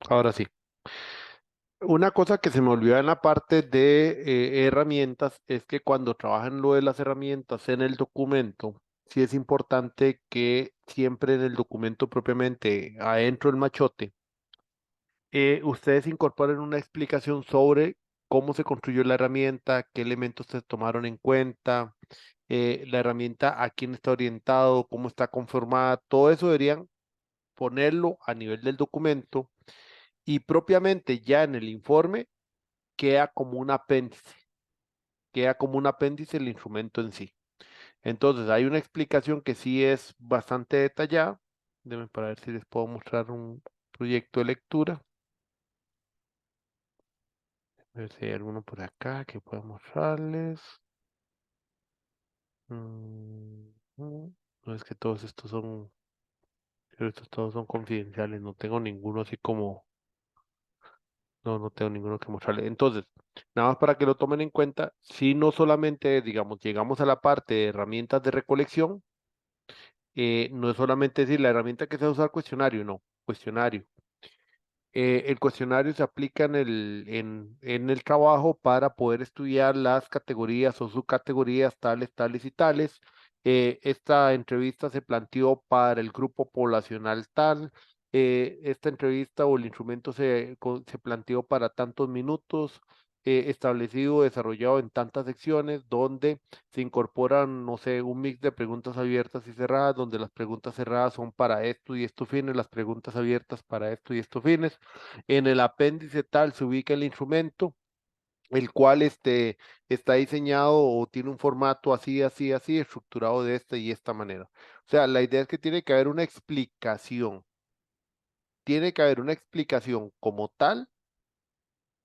Ahora sí. Una cosa que se me olvidó en la parte de herramientas es que cuando trabajan lo de las herramientas en el documento, sí es importante que siempre en el documento propiamente, adentro del machote, ustedes incorporen una explicación sobre cómo se construyó la herramienta, qué elementos se tomaron en cuenta, la herramienta a quién está orientado, cómo está conformada, todo eso deberían ponerlo a nivel del documento y propiamente ya en el informe queda como un apéndice, queda como un apéndice el instrumento en sí. Entonces, hay una explicación que sí es bastante detallada. Déjenme para ver si les puedo mostrar un proyecto de lectura. A ver si hay alguno por acá que pueda mostrarles. No es que todos estos son, pero estos todos son confidenciales. No tengo ninguno así como, no tengo ninguno que mostrarles. Entonces, nada más para que lo tomen en cuenta, si no solamente, digamos, llegamos a la parte de herramientas de recolección, no es solamente decir la herramienta que se va a usar cuestionario, no, cuestionario. El cuestionario se aplica en el trabajo para poder estudiar las categorías o subcategorías tales, tales y tales. Esta entrevista se planteó para el grupo poblacional tal. Esta entrevista o el instrumento se planteó para tantos minutos, establecido, desarrollado en tantas secciones, donde se incorporan, no sé, un mix de preguntas abiertas y cerradas, donde las preguntas cerradas son para esto y estos fines, las preguntas abiertas para esto y estos fines. En el apéndice tal se ubica el instrumento, el cual está diseñado o tiene un formato así, así, así, estructurado de esta y esta manera. O sea, la idea es que tiene que haber una explicación como tal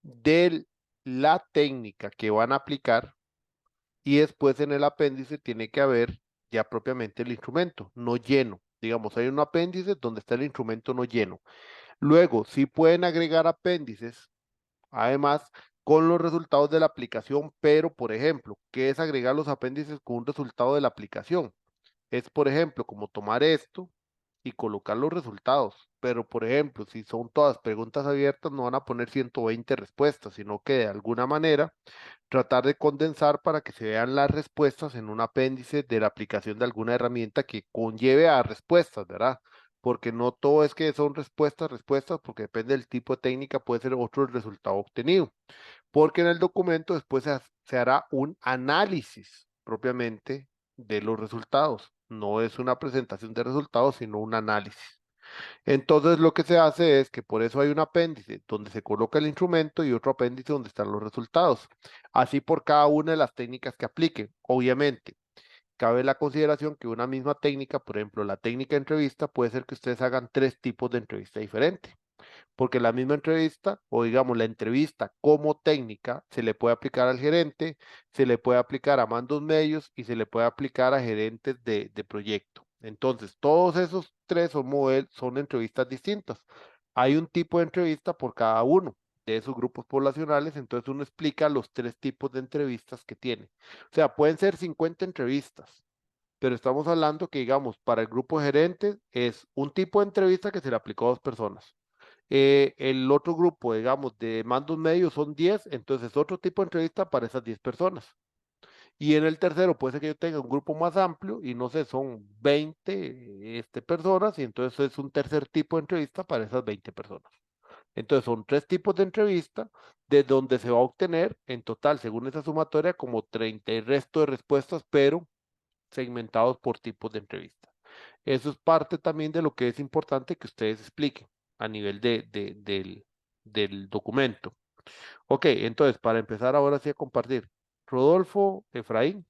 de la técnica que van a aplicar y después en el apéndice tiene que haber ya propiamente el instrumento, no lleno. Digamos, hay un apéndice donde está el instrumento no lleno. Luego, sí pueden agregar apéndices, además, con los resultados de la aplicación, pero, por ejemplo, ¿qué es agregar los apéndices con un resultado de la aplicación? Es, por ejemplo, como tomar esto y colocar los resultados. Pero, por ejemplo, si son todas preguntas abiertas, no van a poner 120 respuestas, sino que de alguna manera tratar de condensar para que se vean las respuestas en un apéndice de la aplicación de alguna herramienta que conlleve a respuestas, ¿verdad? Porque no todo es que son respuestas, respuestas, porque depende del tipo de técnica, puede ser otro el resultado obtenido. Porque en el documento después se hará un análisis propiamente de los resultados. No es una presentación de resultados, sino un análisis. Entonces lo que se hace es que por eso hay un apéndice donde se coloca el instrumento y otro apéndice donde están los resultados. Así por cada una de las técnicas que apliquen. Obviamente, cabe la consideración que una misma técnica, por ejemplo, la técnica de entrevista, puede ser que ustedes hagan tres tipos de entrevista diferentes. Porque la misma entrevista, o digamos la entrevista como técnica, se le puede aplicar al gerente, se le puede aplicar a mandos medios y se le puede aplicar a gerentes de proyecto. Entonces, todos esos tres son entrevistas distintas. Hay un tipo de entrevista por cada uno de esos grupos poblacionales, entonces uno explica los tres tipos de entrevistas que tiene. O sea, pueden ser 50 entrevistas, pero estamos hablando que, digamos, para el grupo gerente es un tipo de entrevista que se le aplicó a dos personas. El otro grupo, digamos, de mandos medios son 10, entonces otro tipo de entrevista para esas 10 personas. Y en el tercero puede ser que yo tenga un grupo más amplio y no sé, son 20 personas y entonces es un tercer tipo de entrevista para esas 20 personas. Entonces son tres tipos de entrevista de donde se va a obtener en total, según esa sumatoria, como 30 y resto de respuestas, pero segmentados por tipos de entrevista. Eso es parte también de lo que es importante que ustedes expliquen a nivel del documento. Ok, entonces, para empezar ahora sí a compartir. Rodolfo, Efraín,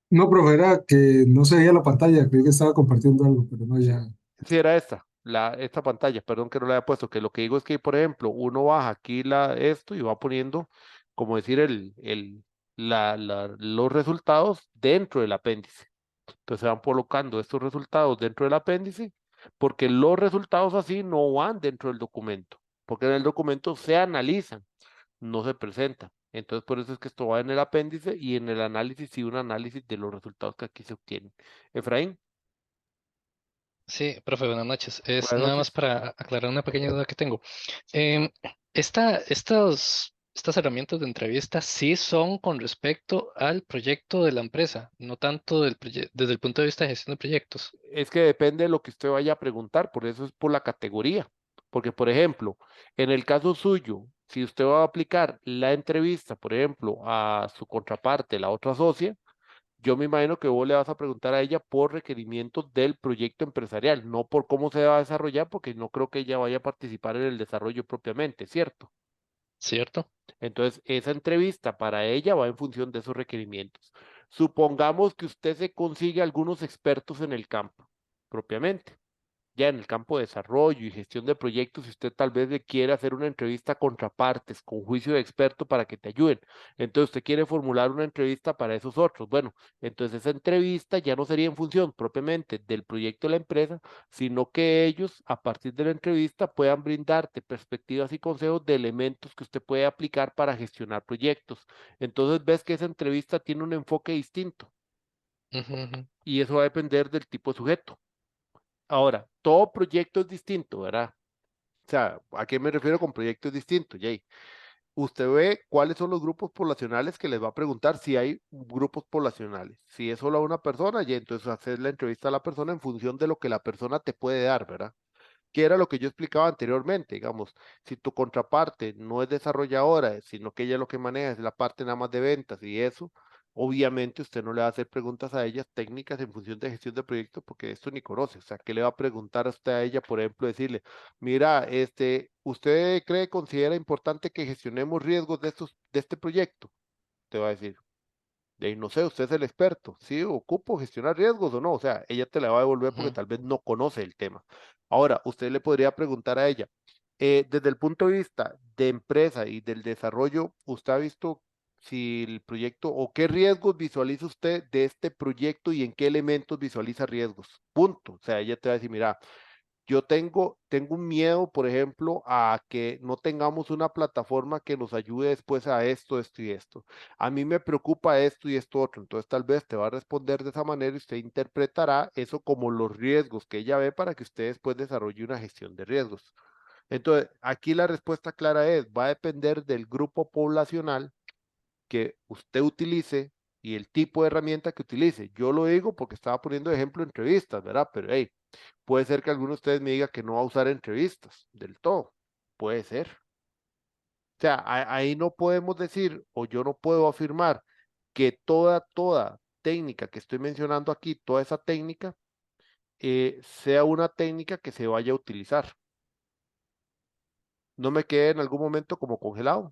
No, profe, era que no se veía la pantalla, creí que estaba compartiendo algo, pero no, sí, ya. sí era esta pantalla, perdón que no la haya puesto, que lo que digo es que, por ejemplo, uno baja aquí esto y va poniendo, como decir, los resultados dentro del apéndice. Entonces se van colocando estos resultados dentro del apéndice, porque los resultados así no van dentro del documento, porque en el documento se analizan, no se presentan. Entonces por eso es que esto va en el apéndice y en el análisis sí un análisis de los resultados que aquí se obtienen. Efraín, Sí, profe, buenas noches. Es Buenas nada más noches. para aclarar una pequeña duda que tengo. Em, estas herramientas de entrevista sí son con respecto al proyecto de la empresa, no tanto desde el punto de vista de gestión de proyectos. Es que depende de lo que usted vaya a preguntar, por eso es por la categoría. Porque, por ejemplo, en el caso suyo, si usted va a aplicar la entrevista, por ejemplo, a su contraparte, la otra socia, yo me imagino que vos le vas a preguntar a ella por requerimientos del proyecto empresarial, no por cómo se va a desarrollar, porque no creo que ella vaya a participar en el desarrollo propiamente, ¿cierto? ¿Cierto? Entonces, esa entrevista para ella va en función de esos requerimientos. Supongamos que usted se consigue algunos expertos en el campo, propiamente ya en el campo de desarrollo y gestión de proyectos, si usted tal vez le quiere hacer una entrevista a contrapartes con juicio de experto para que te ayuden. Entonces usted quiere formular una entrevista para esos otros. Bueno, entonces esa entrevista ya no sería en función propiamente del proyecto de la empresa, sino que ellos a partir de la entrevista puedan brindarte perspectivas y consejos de elementos que usted puede aplicar para gestionar proyectos. Entonces ves que esa entrevista tiene un enfoque distinto Ujú, ujú. y eso va a depender del tipo de sujeto. Ahora, todo proyecto es distinto, ¿verdad? O sea, ¿a qué me refiero con proyectos distintos, Jay? Usted ve cuáles son los grupos poblacionales que les va a preguntar si hay grupos poblacionales. Si es solo a una persona, y entonces hacer la entrevista a la persona en función de lo que la persona te puede dar, ¿verdad? Que era lo que yo explicaba anteriormente, digamos, si tu contraparte no es desarrolladora, sino que ella lo que maneja es la parte nada más de ventas y eso, obviamente usted no le va a hacer preguntas a ella técnicas en función de gestión de proyectos porque esto ni conoce, o sea, ¿qué le va a preguntar a usted a ella, por ejemplo, decirle, mira, ¿usted considera importante que gestionemos riesgos de este proyecto? Te va a decir, de ahí no sé, usted es el experto, ¿sí? ¿Ocupo gestionar riesgos o no? O sea, ella te la va a devolver porque Ujú. tal vez no conoce el tema. Ahora, usted le podría preguntar a ella, desde el punto de vista de empresa y del desarrollo, ¿usted ha visto si el proyecto o qué riesgos visualiza usted de este proyecto y en qué elementos visualiza riesgos? Punto. O sea, ella te va a decir, mira, yo tengo un miedo, por ejemplo, a que no tengamos una plataforma que nos ayude después a esto, esto y esto. A mí me preocupa esto y esto otro. Entonces, tal vez te va a responder de esa manera y usted interpretará eso como los riesgos que ella ve para que usted después desarrolle una gestión de riesgos. Entonces, aquí la respuesta clara es, va a depender del grupo poblacional que usted utilice y el tipo de herramienta que utilice. Yo lo digo porque estaba poniendo ejemplo de entrevistas, ¿verdad? Pero hey, puede ser que alguno de ustedes me diga que no va a usar entrevistas del todo. Puede ser. O sea, ahí no podemos decir o yo no puedo afirmar que toda técnica que estoy mencionando aquí, toda esa técnica, sea una técnica que se vaya a utilizar. No me quede en algún momento como congelado.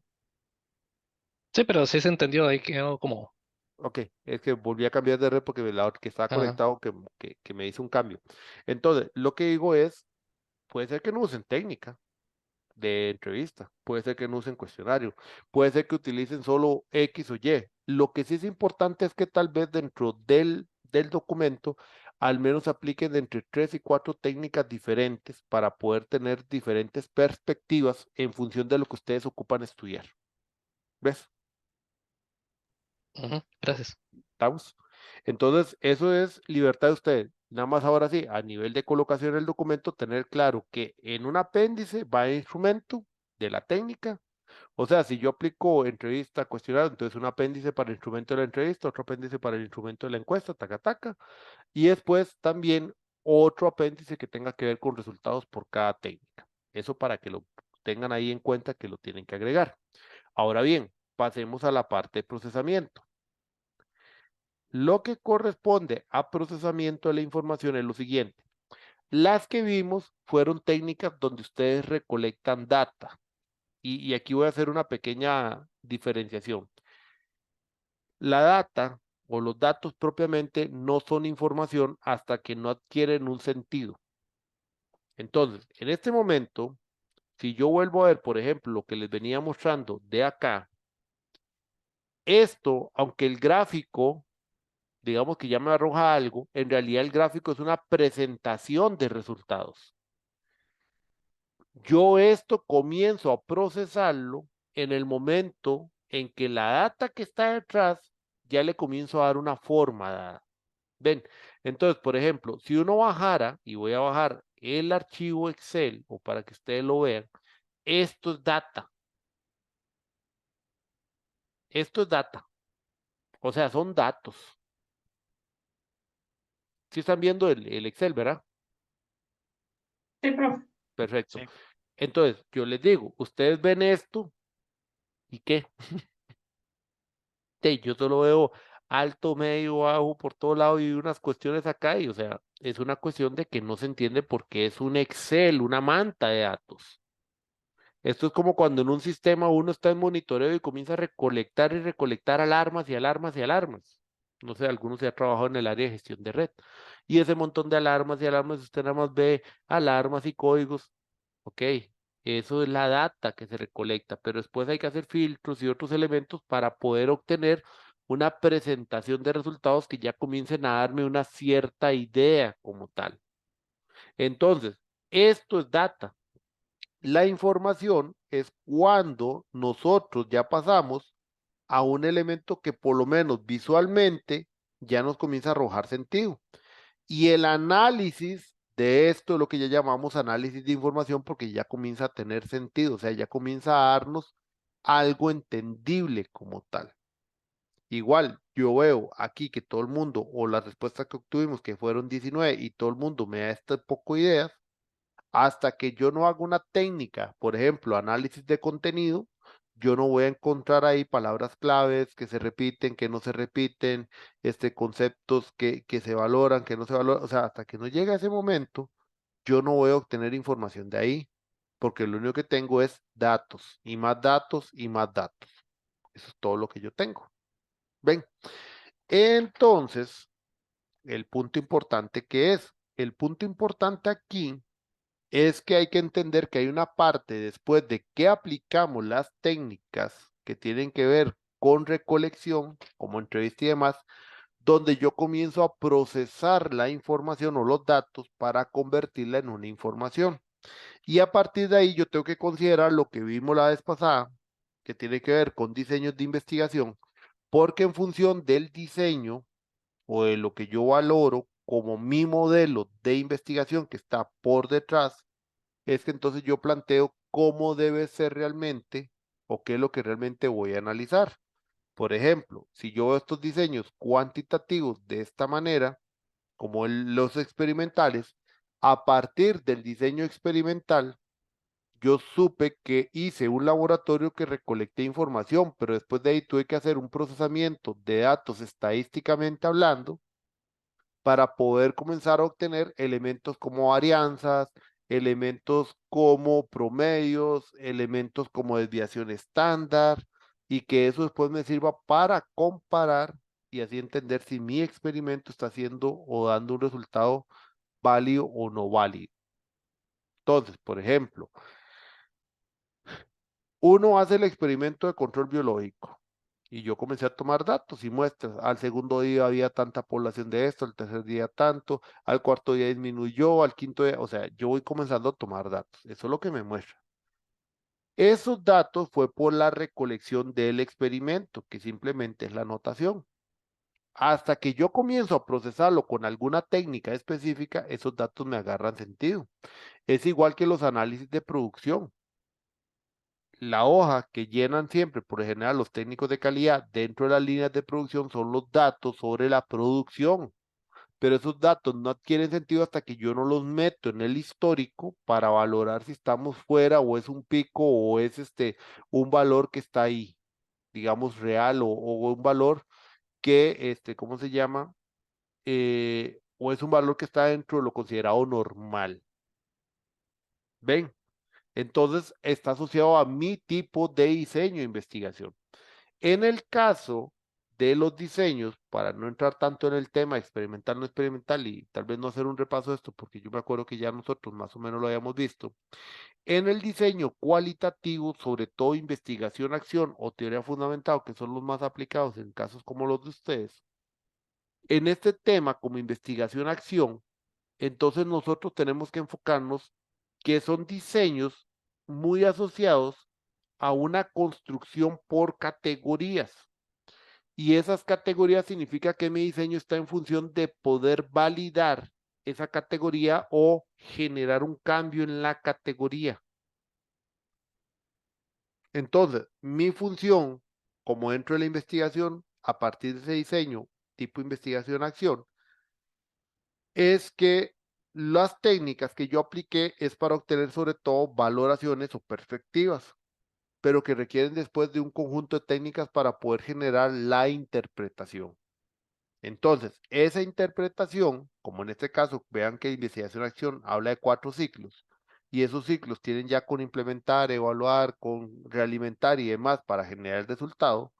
Sí, pero sí se entendió, ahí quedó como... Ok, es que volví a cambiar de red porque la que estaba Ajá. conectado que me hizo un cambio. Entonces, lo que digo es, puede ser que no usen técnica de entrevista, puede ser que no usen cuestionario, puede ser que utilicen solo X o Y. Lo que sí es importante es que tal vez dentro del documento al menos apliquen de entre tres y cuatro técnicas diferentes para poder tener diferentes perspectivas en función de lo que ustedes ocupan estudiar. ¿Ves? Ujú, gracias. ¿Estamos? Entonces, eso es libertad de ustedes. Nada más ahora sí, a nivel de colocación del documento, tener claro que en un apéndice va el instrumento de la técnica. O sea, si yo aplico entrevista, cuestionario, entonces un apéndice para el instrumento de la entrevista, otro apéndice para el instrumento de la encuesta, taca, taca. Y después también otro apéndice que tenga que ver con resultados por cada técnica. Eso para que lo tengan ahí en cuenta que lo tienen que agregar. Ahora bien, pasemos a la parte de procesamiento. Lo que corresponde a procesamiento de la información es lo siguiente. Las que vimos fueron técnicas donde ustedes recolectan data. Y aquí voy a hacer una pequeña diferenciación. La data o los datos propiamente no son información hasta que no adquieren un sentido. Entonces, en este momento, si yo vuelvo a ver, por ejemplo, lo que les venía mostrando de acá, esto, aunque el gráfico digamos que ya me arroja algo, en realidad el gráfico es una presentación de resultados. Yo esto comienzo a procesarlo en el momento en que la data que está detrás ya le comienzo a dar una forma dada. Ven, Entonces, por ejemplo, si uno bajara, y voy a bajar el archivo Excel, o para que ustedes lo vean, esto es data. Esto es data. O sea, son datos. Si están viendo el Excel, ¿verdad? Sí, profe. Perfecto. Sí. Entonces, yo les digo, ustedes ven esto, ¿y qué? Yo solo veo alto, medio, bajo, por todo lado y unas cuestiones acá, y o sea, es una cuestión de que no se entiende por qué es un Excel, una manta de datos. Esto es como cuando en un sistema uno está en monitoreo y comienza a recolectar y recolectar alarmas y alarmas y alarmas. No sé, algunos se ha trabajado en el área de gestión de red. Y ese montón de alarmas y alarmas, usted nada más ve alarmas y códigos. Ok, eso es la data que se recolecta, pero después hay que hacer filtros y otros elementos para poder obtener una presentación de resultados que ya comiencen a darme una cierta idea como tal. Entonces, esto es data. La información es cuando nosotros ya pasamos a un elemento que por lo menos visualmente ya nos comienza a arrojar sentido. Y el análisis de esto es lo que ya llamamos análisis de información porque ya comienza a tener sentido, o sea, ya comienza a darnos algo entendible como tal. Igual, yo veo aquí que todo el mundo, o las respuestas que obtuvimos, que fueron 19, y todo el mundo me da este poco ideas, hasta que yo no hago una técnica, por ejemplo, análisis de contenido, yo no voy a encontrar ahí palabras claves que se repiten, que no se repiten, conceptos que se valoran, que no se valoran. O sea, hasta que no llegue a ese momento, yo no voy a obtener información de ahí, porque lo único que tengo es datos, y más datos, y más datos. Eso es todo lo que yo tengo. ¿Ven? Entonces, el punto importante que es, el punto importante aquí es que hay que entender que hay una parte después de que aplicamos las técnicas que tienen que ver con recolección, como entrevista y demás, donde yo comienzo a procesar la información o los datos para convertirla en una información. Y a partir de ahí yo tengo que considerar lo que vimos la vez pasada, que tiene que ver con diseños de investigación, porque en función del diseño o de lo que yo valoro como mi modelo de investigación que está por detrás, es que entonces yo planteo cómo debe ser realmente o qué es lo que realmente voy a analizar. Por ejemplo, si yo veo estos diseños cuantitativos de esta manera, como los experimentales, a partir del diseño experimental, yo supe que hice un laboratorio que recolecté información, pero después de ahí tuve que hacer un procesamiento de datos estadísticamente hablando para poder comenzar a obtener elementos como varianzas, elementos como promedios, elementos como desviación estándar, y que eso después me sirva para comparar y así entender si mi experimento está haciendo o dando un resultado válido o no válido. Entonces, por ejemplo, uno hace el experimento de control biológico. Y yo comencé a tomar datos y muestras. Al segundo día había tanta población de esto, al tercer día tanto, al cuarto día disminuyó, al quinto día, o sea, yo voy comenzando a tomar datos. Eso es lo que me muestra. Esos datos fue por la recolección del experimento, que simplemente es la anotación. Hasta que yo comienzo a procesarlo con alguna técnica específica, esos datos me agarran sentido. Es igual que los análisis de producción. La hoja que llenan siempre, por lo general, los técnicos de calidad dentro de las líneas de producción son los datos sobre la producción, pero esos datos no adquieren sentido hasta que yo no los meto en el histórico para valorar si estamos fuera o es un pico o es un valor que está ahí, digamos real o un valor que, ¿cómo se llama? O es un valor que está dentro de lo considerado normal. ¿Ven? Entonces está asociado a mi tipo de diseño de investigación. En el caso de los diseños, para no entrar tanto en el tema experimental, no experimental y tal vez no hacer un repaso de esto, porque yo me acuerdo que ya nosotros más o menos lo habíamos visto, en el diseño cualitativo, sobre todo investigación, acción o teoría fundamental, que son los más aplicados en casos como los de ustedes, en este tema como investigación, acción, entonces nosotros tenemos que enfocarnos que son diseños muy asociados a una construcción por categorías. Y esas categorías significa que mi diseño está en función de poder validar esa categoría o generar un cambio en la categoría. Entonces, mi función, como dentro de la investigación, a partir de ese diseño tipo investigación-acción, es que las técnicas que yo apliqué es para obtener sobre todo valoraciones o perspectivas, pero que requieren después de un conjunto de técnicas para poder generar la interpretación. Entonces, esa interpretación, como en este caso, vean que investigación-acción habla de 4 ciclos, y esos ciclos tienen ya con implementar, evaluar, con realimentar y demás para generar el resultado,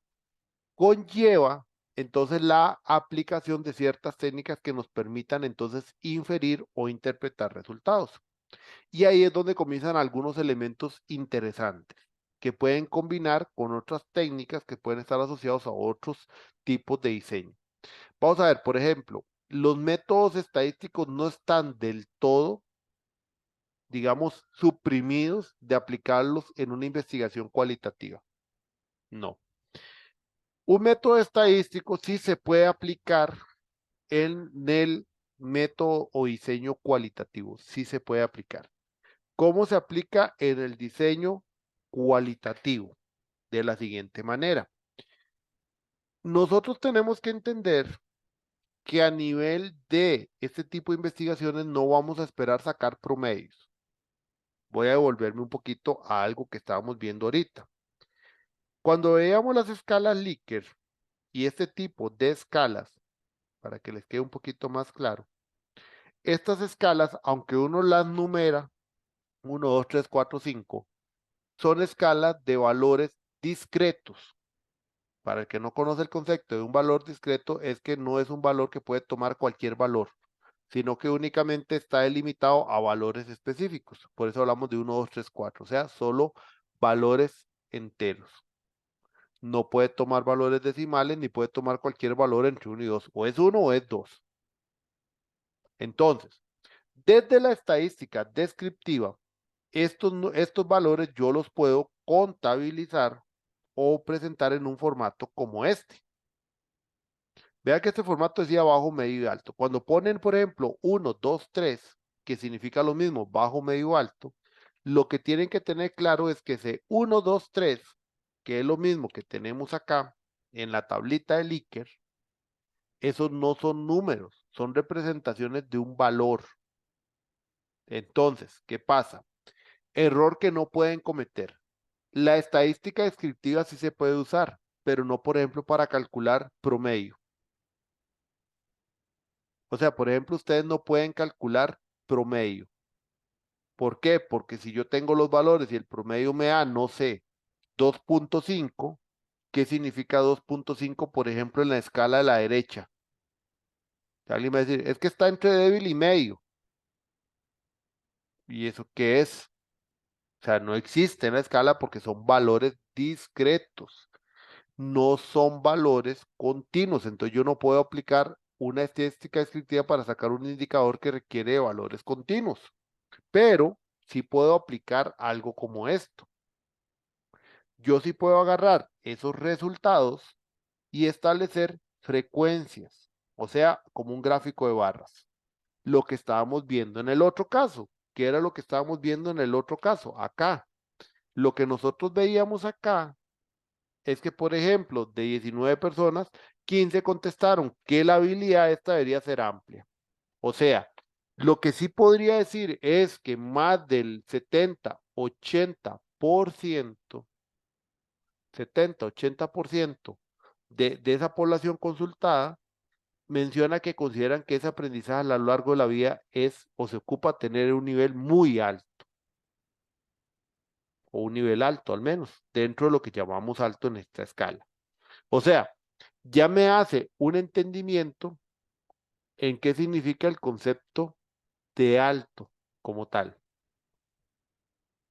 conlleva entonces la aplicación de ciertas técnicas que nos permitan entonces inferir o interpretar resultados. Y ahí es donde comienzan algunos elementos interesantes que pueden combinar con otras técnicas que pueden estar asociados a otros tipos de diseño. Vamos a ver, por ejemplo, los métodos estadísticos no están del todo, digamos, suprimidos de aplicarlos en una investigación cualitativa. No. Un método estadístico sí se puede aplicar en el método o diseño cualitativo, sí se puede aplicar. ¿Cómo se aplica en el diseño cualitativo? De la siguiente manera. Nosotros tenemos que entender que a nivel de este tipo de investigaciones no vamos a esperar sacar promedios. Voy a devolverme un poquito a algo que estábamos viendo ahorita. Cuando veíamos las escalas Likert y este tipo de escalas, para que les quede un poquito más claro, estas escalas, aunque uno las numera, 1, 2, 3, 4, 5, son escalas de valores discretos. Para el que no conoce el concepto de un valor discreto, es que no es un valor que puede tomar cualquier valor, sino que únicamente está delimitado a valores específicos. Por eso hablamos de 1, 2, 3, 4, o sea, solo valores enteros. No puede tomar valores decimales ni puede tomar cualquier valor entre 1 y 2. O es 1 o es 2. Entonces, desde la estadística descriptiva, estos valores yo los puedo contabilizar o presentar en un formato como este. Vea que este formato decía bajo, medio y alto. Cuando ponen, por ejemplo, 1, 2, 3, que significa lo mismo, bajo, medio, alto, lo que tienen que tener claro es que ese 1, 2, 3, que es lo mismo que tenemos acá en la tablita de Likert, esos no son números, son representaciones de un valor. Entonces, ¿qué pasa? Error que no pueden cometer. La estadística descriptiva sí se puede usar, pero no, por ejemplo, para calcular promedio. O sea, por ejemplo, ustedes no pueden calcular promedio. ¿Por qué? Porque si yo tengo los valores y el promedio me da, no sé, 2.5, ¿qué significa 2.5, por ejemplo, en la escala de la derecha? Alguien va a decir, es que está entre débil y medio. ¿Y eso qué es? O sea, no existe en la escala porque son valores discretos, no son valores continuos. Entonces yo no puedo aplicar una estadística descriptiva para sacar un indicador que requiere de valores continuos, pero sí puedo aplicar algo como esto. Yo sí puedo agarrar esos resultados y establecer frecuencias, o sea, como un gráfico de barras. Lo que estábamos viendo en el otro caso, ¿qué era lo que estábamos viendo en el otro caso? Acá. Lo que nosotros veíamos acá es que, por ejemplo, de 19 personas, 15 contestaron que la habilidad esta debería ser amplia. O sea, lo que sí podría decir es que más del 70-80% de esa población consultada menciona que consideran que ese aprendizaje a lo largo de la vida es o se ocupa tener un nivel muy alto, o un nivel alto al menos, dentro de lo que llamamos alto en esta escala. O sea, ya me hace un entendimiento en qué significa el concepto de alto como tal.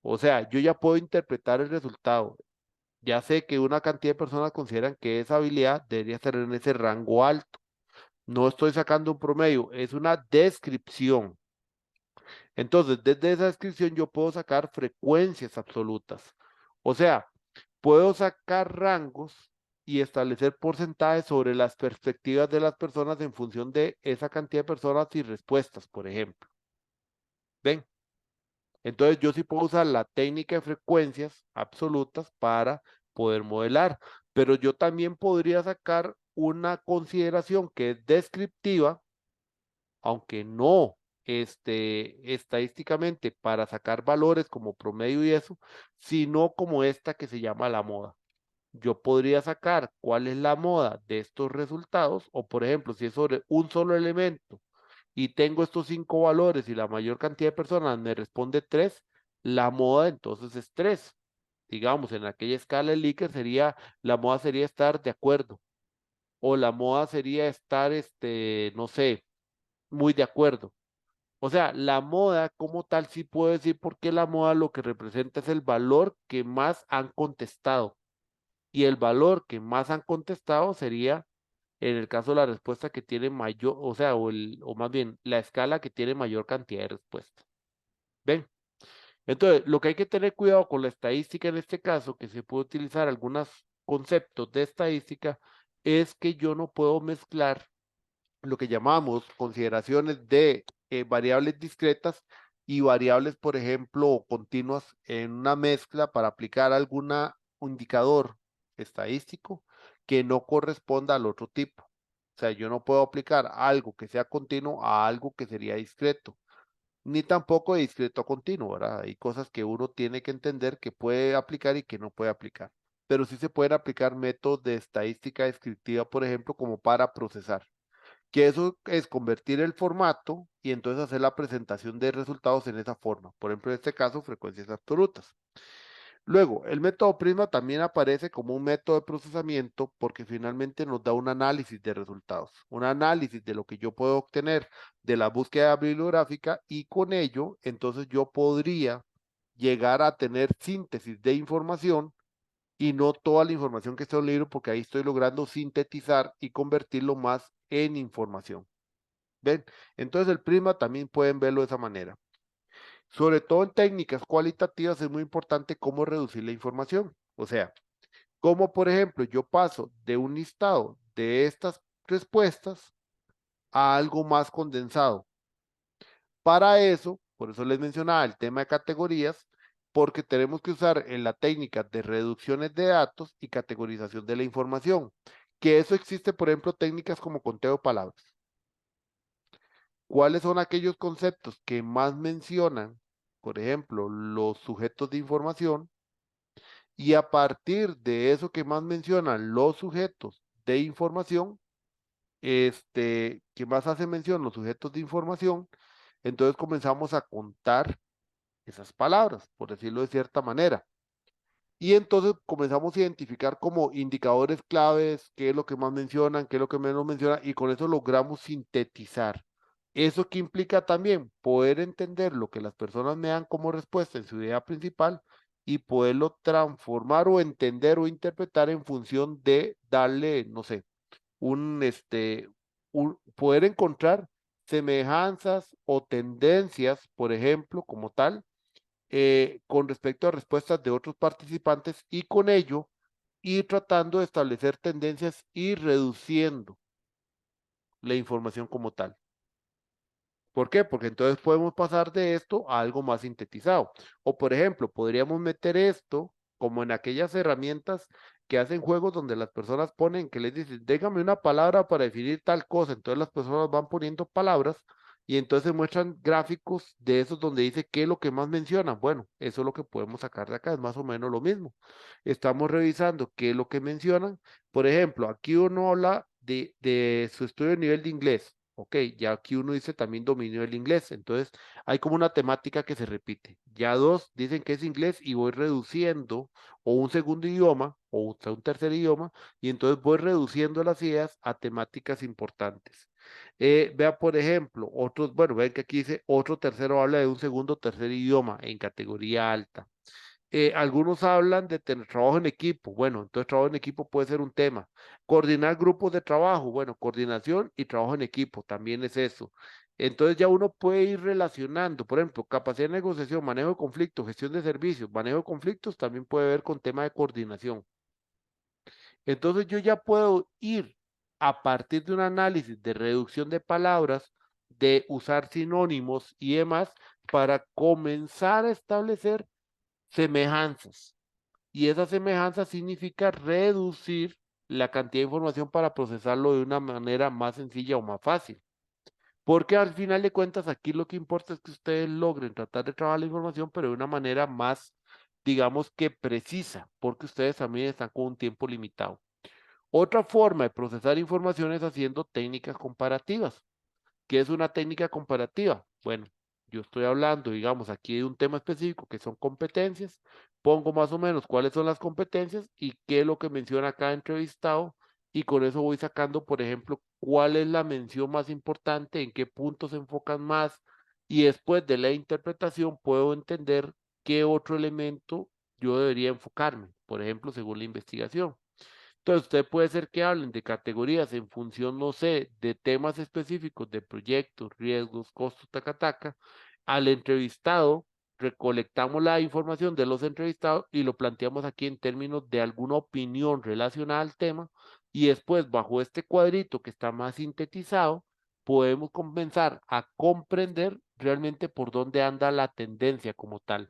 O sea, yo ya puedo interpretar el resultado. Ya sé que una cantidad de personas consideran que esa habilidad debería estar en ese rango alto. No estoy sacando un promedio, es una descripción. Entonces, desde esa descripción yo puedo sacar frecuencias absolutas. O sea, puedo sacar rangos y establecer porcentajes sobre las perspectivas de las personas en función de esa cantidad de personas y respuestas, por ejemplo. ¿Ven? Entonces yo sí puedo usar la técnica de frecuencias absolutas para poder modelar, pero yo también podría sacar una consideración que es descriptiva, aunque no estadísticamente para sacar valores como promedio y eso, sino como esta que se llama la moda. Yo podría sacar cuál es la moda de estos resultados, o por ejemplo, si es sobre un solo elemento y tengo estos 5 valores y la mayor cantidad de personas me responde 3, la moda entonces es 3. Digamos, en aquella escala de Likert sería, la moda sería estar de acuerdo, o la moda sería estar, no sé, muy de acuerdo. O sea, la moda como tal sí puedo decir porque la moda lo que representa es el valor que más han contestado. Y el valor que más han contestado sería, en el caso de la respuesta que tiene mayor, o sea, o más bien, la escala que tiene mayor cantidad de respuestas. ¿Ven? Entonces, lo que hay que tener cuidado con la estadística en este caso, que se puede utilizar algunos conceptos de estadística, es que yo no puedo mezclar lo que llamamos consideraciones de variables discretas y variables, por ejemplo, continuas en una mezcla para aplicar algún indicador estadístico que no corresponda al otro tipo. O sea, yo no puedo aplicar algo que sea continuo a algo que sería discreto, ni tampoco de discreto a continuo, ¿verdad? Hay cosas que uno tiene que entender que puede aplicar y que no puede aplicar. Pero sí se pueden aplicar métodos de estadística descriptiva, por ejemplo, como para procesar, que eso es convertir el formato y entonces hacer la presentación de resultados en esa forma. Por ejemplo, en este caso, frecuencias absolutas. Luego, el método Prisma también aparece como un método de procesamiento porque finalmente nos da un análisis de resultados, un análisis de lo que yo puedo obtener de la búsqueda bibliográfica y con ello, entonces yo podría llegar a tener síntesis de información y no toda la información que está en el libro, porque ahí estoy logrando sintetizar y convertirlo más en información. ¿Ven? Entonces el prisma también pueden verlo de esa manera. Sobre todo en técnicas cualitativas es muy importante cómo reducir la información. O sea, como por ejemplo yo paso de un listado de estas respuestas a algo más condensado. Para eso, por eso les mencionaba el tema de categorías, porque tenemos que usar en la técnica de reducciones de datos y categorización de la información, que eso existe, por ejemplo, técnicas como conteo de palabras. ¿Cuáles son aquellos conceptos que más mencionan, por ejemplo, los sujetos de información? Y a partir de eso que más mencionan los sujetos de información, que más hace mención los sujetos de información, entonces comenzamos a contar esas palabras, por decirlo de cierta manera. Y entonces comenzamos a identificar como indicadores claves, qué es lo que más mencionan, qué es lo que menos mencionan, y con eso logramos sintetizar. Eso que implica también poder entender lo que las personas me dan como respuesta en su idea principal y poderlo transformar o entender o interpretar en función de darle, no sé, poder encontrar semejanzas o tendencias, por ejemplo, como tal, con respecto a respuestas de otros participantes y con ello ir tratando de establecer tendencias y reduciendo la información como tal. ¿Por qué? Porque entonces podemos pasar de esto a algo más sintetizado. O por ejemplo, podríamos meter esto como en aquellas herramientas que hacen juegos donde las personas ponen, que les dicen, déjame una palabra para definir tal cosa. Entonces las personas van poniendo palabras y entonces muestran gráficos de esos donde dice qué es lo que más mencionan. Bueno, eso es lo que podemos sacar de acá, es más o menos lo mismo. Estamos revisando qué es lo que mencionan. Por ejemplo, aquí uno habla de su estudio de nivel de inglés. Ok, ya aquí uno dice también dominio del inglés, entonces hay como una temática que se repite. Ya dos dicen que es inglés y voy reduciendo o un segundo idioma o un tercer idioma y entonces voy reduciendo las ideas a temáticas importantes. Vea, por ejemplo, otros, bueno, vean que aquí dice otro tercero habla de un segundo o tercer idioma en categoría alta. Algunos hablan de tener trabajo en equipo. Bueno, entonces trabajo en equipo puede ser un tema. Coordinar grupos de trabajo. Bueno, coordinación y trabajo en equipo también es eso. Entonces ya uno puede ir relacionando, por ejemplo, capacidad de negociación, manejo de conflictos, gestión de servicios, manejo de conflictos también puede ver con tema de coordinación. Entonces yo ya puedo ir a partir de un análisis de reducción de palabras, de usar sinónimos y demás, para comenzar a establecer semejanzas. Y esa semejanza significa reducir la cantidad de información para procesarlo de una manera más sencilla o más fácil. Porque al final de cuentas aquí lo que importa es que ustedes logren tratar de trabajar la información, pero de una manera más, digamos que precisa, porque ustedes también están con un tiempo limitado. Otra forma de procesar información es haciendo técnicas comparativas. ¿Qué es una técnica comparativa? Bueno, yo estoy hablando, digamos, aquí de un tema específico que son competencias. Pongo más o menos cuáles son las competencias y qué es lo que menciona cada entrevistado. Y con eso voy sacando, por ejemplo, cuál es la mención más importante, en qué puntos se enfocan más. Y después de la interpretación puedo entender qué otro elemento yo debería enfocarme, por ejemplo, según la investigación. Entonces, usted puede ser que hablen de categorías en función, no sé, de temas específicos, de proyectos, riesgos, costos, taca, taca. Al entrevistado, recolectamos la información de los entrevistados y lo planteamos aquí en términos de alguna opinión relacionada al tema. Y después, bajo este cuadrito que está más sintetizado, podemos comenzar a comprender realmente por dónde anda la tendencia como tal.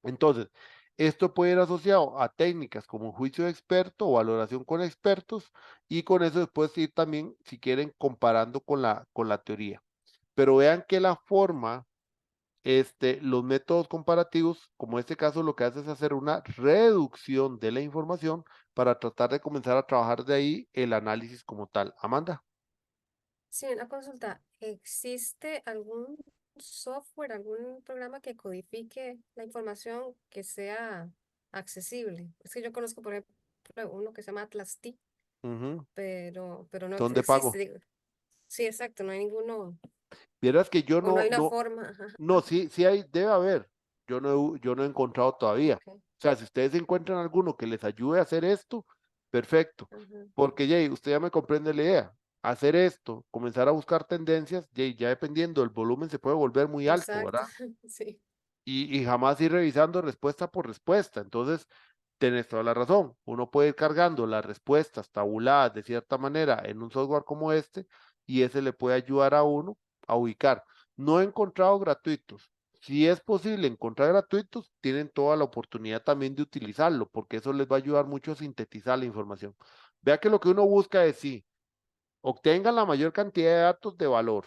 Entonces, esto puede ir asociado a técnicas como juicio de experto o valoración con expertos y con eso después ir también, si quieren, comparando con la teoría. Pero vean que la forma, los métodos comparativos, como este caso, lo que hace es hacer una reducción de la información para tratar de comenzar a trabajar de ahí el análisis como tal. Amanda. Sí, una consulta. ¿Existe algún software, algún programa que codifique la información que sea accesible? Es que yo conozco, por ejemplo, uno que se llama Atlas T, Ujú. pero no Son de existe. pago. Digo. Sí, exacto, no hay ninguno, Vieras que yo o no no, hay una no, forma. Ajá, no, ajá, sí, sí hay, debe haber. Yo no he encontrado todavía. ok, O sea, si ustedes encuentran alguno que les ayude a hacer esto, perfecto. ajá, Porque, Jay, usted ya me comprende la idea. Hacer esto, comenzar a buscar tendencias, Jay, ya dependiendo del volumen se puede volver muy alto, exacto, ¿verdad? sí. Y jamás ir revisando respuesta por respuesta. Entonces, tenés toda la razón. Uno puede ir cargando las respuestas tabuladas de cierta manera en un software como este y ese le puede ayudar a uno a ubicar. No he encontrado gratuitos. Si es posible encontrar gratuitos, tienen toda la oportunidad también de utilizarlo, porque eso les va a ayudar mucho a sintetizar la información. Vea que lo que uno busca es sí, obtengan la mayor cantidad de datos de valor,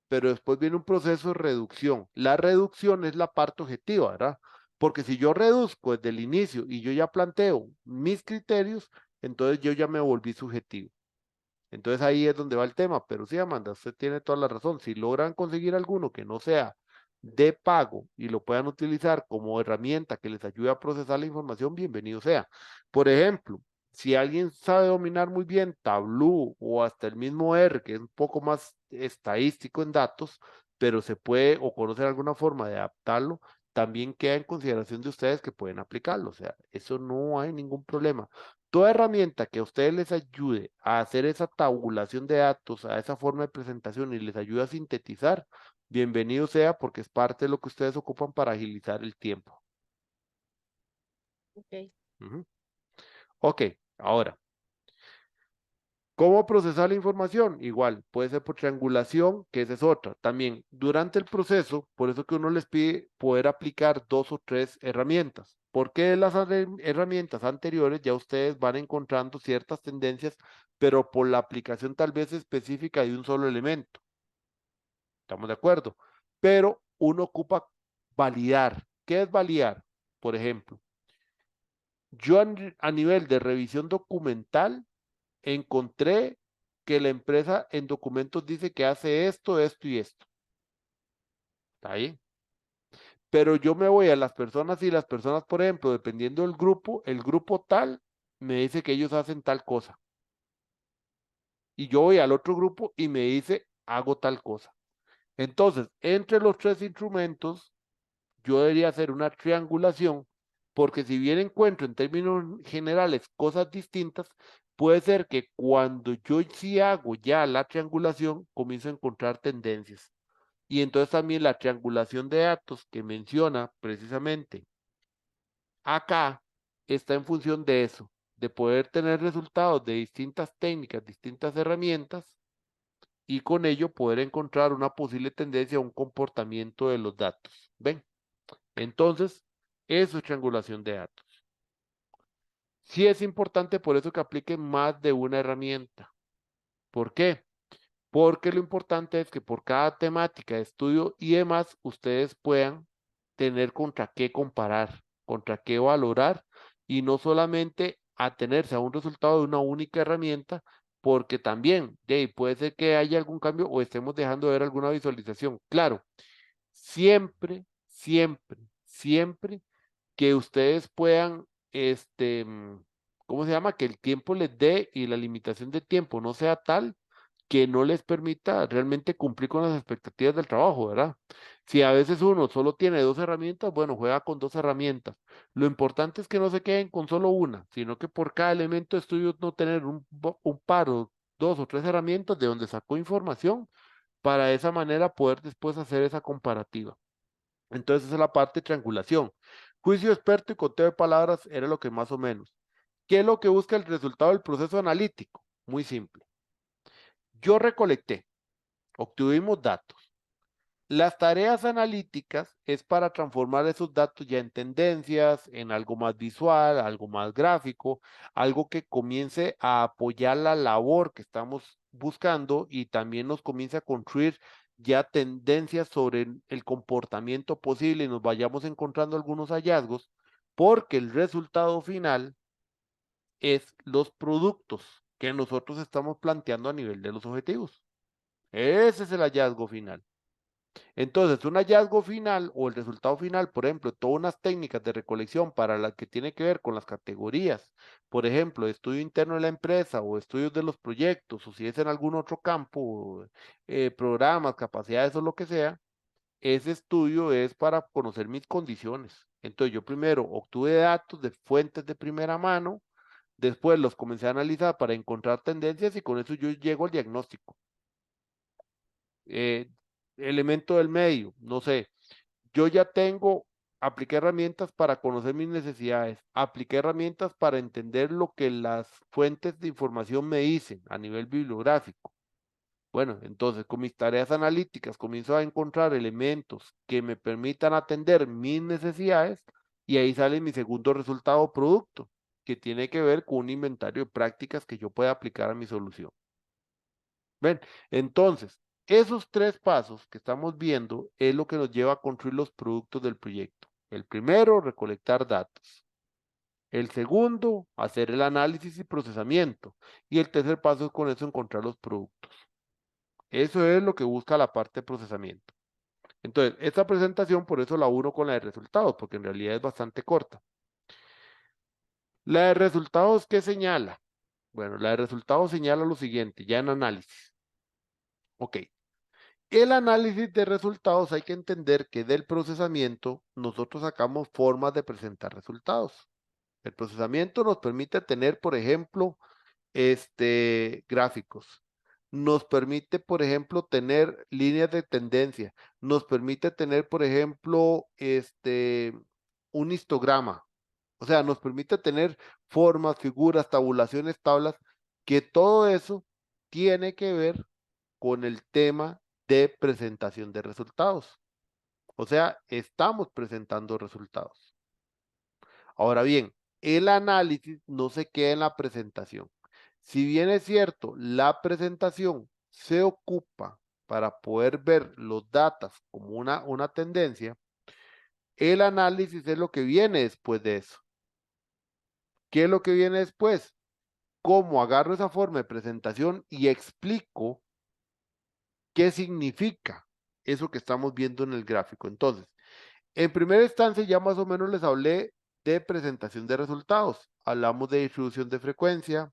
pero después viene un proceso de reducción. La reducción es la parte objetiva, ¿verdad? Porque si yo reduzco desde el inicio y yo ya planteo mis criterios, entonces yo ya me volví subjetivo. Entonces ahí es donde va el tema, pero sí, Amanda, usted tiene toda la razón. Si logran conseguir alguno que no sea de pago y lo puedan utilizar como herramienta que les ayude a procesar la información, bienvenido sea. Por ejemplo, si alguien sabe dominar muy bien Tableau o hasta el mismo R, que es un poco más estadístico en datos, pero se puede o conocer alguna forma de adaptarlo, también queda en consideración de ustedes que pueden aplicarlo. O sea, eso no hay ningún problema. Toda herramienta que a ustedes les ayude a hacer esa tabulación de datos, a esa forma de presentación y les ayude a sintetizar, bienvenido sea porque es parte de lo que ustedes ocupan para agilizar el tiempo. Ok. Ujú. Ok, ahora, ¿cómo procesar la información? Igual, puede ser por triangulación, que esa es otra. También, durante el proceso, por eso que uno les pide poder aplicar 2 o 3 herramientas. Porque de las herramientas anteriores ya ustedes van encontrando ciertas tendencias, pero por la aplicación tal vez específica de un solo elemento. ¿Estamos de acuerdo? Pero uno ocupa validar. ¿Qué es validar? Por ejemplo, yo a nivel de revisión documental, encontré que la empresa en documentos dice que hace esto, esto y esto. ¿Está ahí? Pero yo me voy a las personas y las personas, por ejemplo, dependiendo del grupo, el grupo tal me dice que ellos hacen tal cosa. Y yo voy al otro grupo y me dice, hago tal cosa. Entonces, entre los 3 instrumentos, yo debería hacer una triangulación, porque si bien encuentro en términos generales cosas distintas, puede ser que cuando yo sí hago ya la triangulación, comienzo a encontrar tendencias. Y entonces también la triangulación de datos que menciona precisamente acá está en función de eso, de poder tener resultados de distintas técnicas, distintas herramientas, y con ello poder encontrar una posible tendencia a un comportamiento de los datos. ¿Ven? Entonces, eso es triangulación de datos. Sí es importante por eso que apliquen más de una herramienta. ¿Por qué? Porque lo importante es que por cada temática de estudio y demás, ustedes puedan tener contra qué comparar, contra qué valorar, y no solamente atenerse a un resultado de una única herramienta, porque también puede ser que haya algún cambio o estemos dejando de ver alguna visualización. Claro, siempre, siempre, siempre que ustedes puedan, ¿cómo se llama? Que el tiempo les dé y la limitación de tiempo no sea tal que no les permita realmente cumplir con las expectativas del trabajo, ¿verdad? Si a veces uno solo tiene 2 herramientas, bueno, juega con 2 herramientas. Lo importante es que no se queden con solo una, sino que por cada elemento de estudio no tener un par o 2 o 3 herramientas de donde sacó información para de esa manera poder después hacer esa comparativa. Entonces esa es la parte de triangulación. Juicio experto y conteo de palabras era lo que más o menos. ¿Qué es lo que busca el resultado del proceso analítico? Muy simple. Yo recolecté, obtuvimos datos. Las tareas analíticas es para transformar esos datos ya en tendencias, en algo más visual, algo más gráfico, algo que comience a apoyar la labor que estamos buscando y también nos comience a construir ya tendencias sobre el comportamiento posible y nos vayamos encontrando algunos hallazgos, porque el resultado final es los productos que nosotros estamos planteando a nivel de los objetivos. Ese es el hallazgo final. Entonces, un hallazgo final o el resultado final, por ejemplo, todas unas técnicas de recolección para las que tiene que ver con las categorías, por ejemplo, estudio interno de la empresa o estudios de los proyectos, o si es en algún otro campo, programas, capacidades o lo que sea, ese estudio es para conocer mis condiciones. Entonces, yo primero obtuve datos de fuentes de primera mano, después los comencé a analizar para encontrar tendencias y con eso yo llego al diagnóstico. eh, Elemento del medio, no sé, yo ya tengo, apliqué herramientas para conocer mis necesidades, apliqué herramientas para entender lo que las fuentes de información me dicen a nivel bibliográfico. Bueno, entonces con mis tareas analíticas comienzo a encontrar elementos que me permitan atender mis necesidades y ahí sale mi segundo resultado o producto, que tiene que ver con un inventario de prácticas que yo pueda aplicar a mi solución. ¿Ven? Entonces, esos 3 pasos que estamos viendo es lo que nos lleva a construir los productos del proyecto. El primero, recolectar datos. El segundo, hacer el análisis y procesamiento. Y el tercer paso es con eso encontrar los productos. Eso es lo que busca la parte de procesamiento. Entonces, esta presentación por eso la uno con la de resultados, porque en realidad es bastante corta. La de resultados, ¿qué señala? Bueno, la de resultados señala lo siguiente, ya en análisis. Ok. El análisis de resultados hay que entender que del procesamiento nosotros sacamos formas de presentar resultados. El procesamiento nos permite tener, por ejemplo, gráficos. Nos permite, por ejemplo, tener líneas de tendencia. Nos permite tener, por ejemplo, un histograma. O sea, nos permite tener formas, figuras, tabulaciones, tablas, que todo eso tiene que ver con el tema de presentación de resultados. O sea, estamos presentando resultados. Ahora bien, el análisis no se queda en la presentación. Si bien es cierto, la presentación se ocupa para poder ver los datos como una tendencia, el análisis es lo que viene después de eso. ¿Qué es lo que viene después? ¿Cómo agarro esa forma de presentación y explico qué significa eso que estamos viendo en el gráfico? Entonces, en primera instancia ya más o menos les hablé de presentación de resultados. Hablamos de distribución de frecuencia,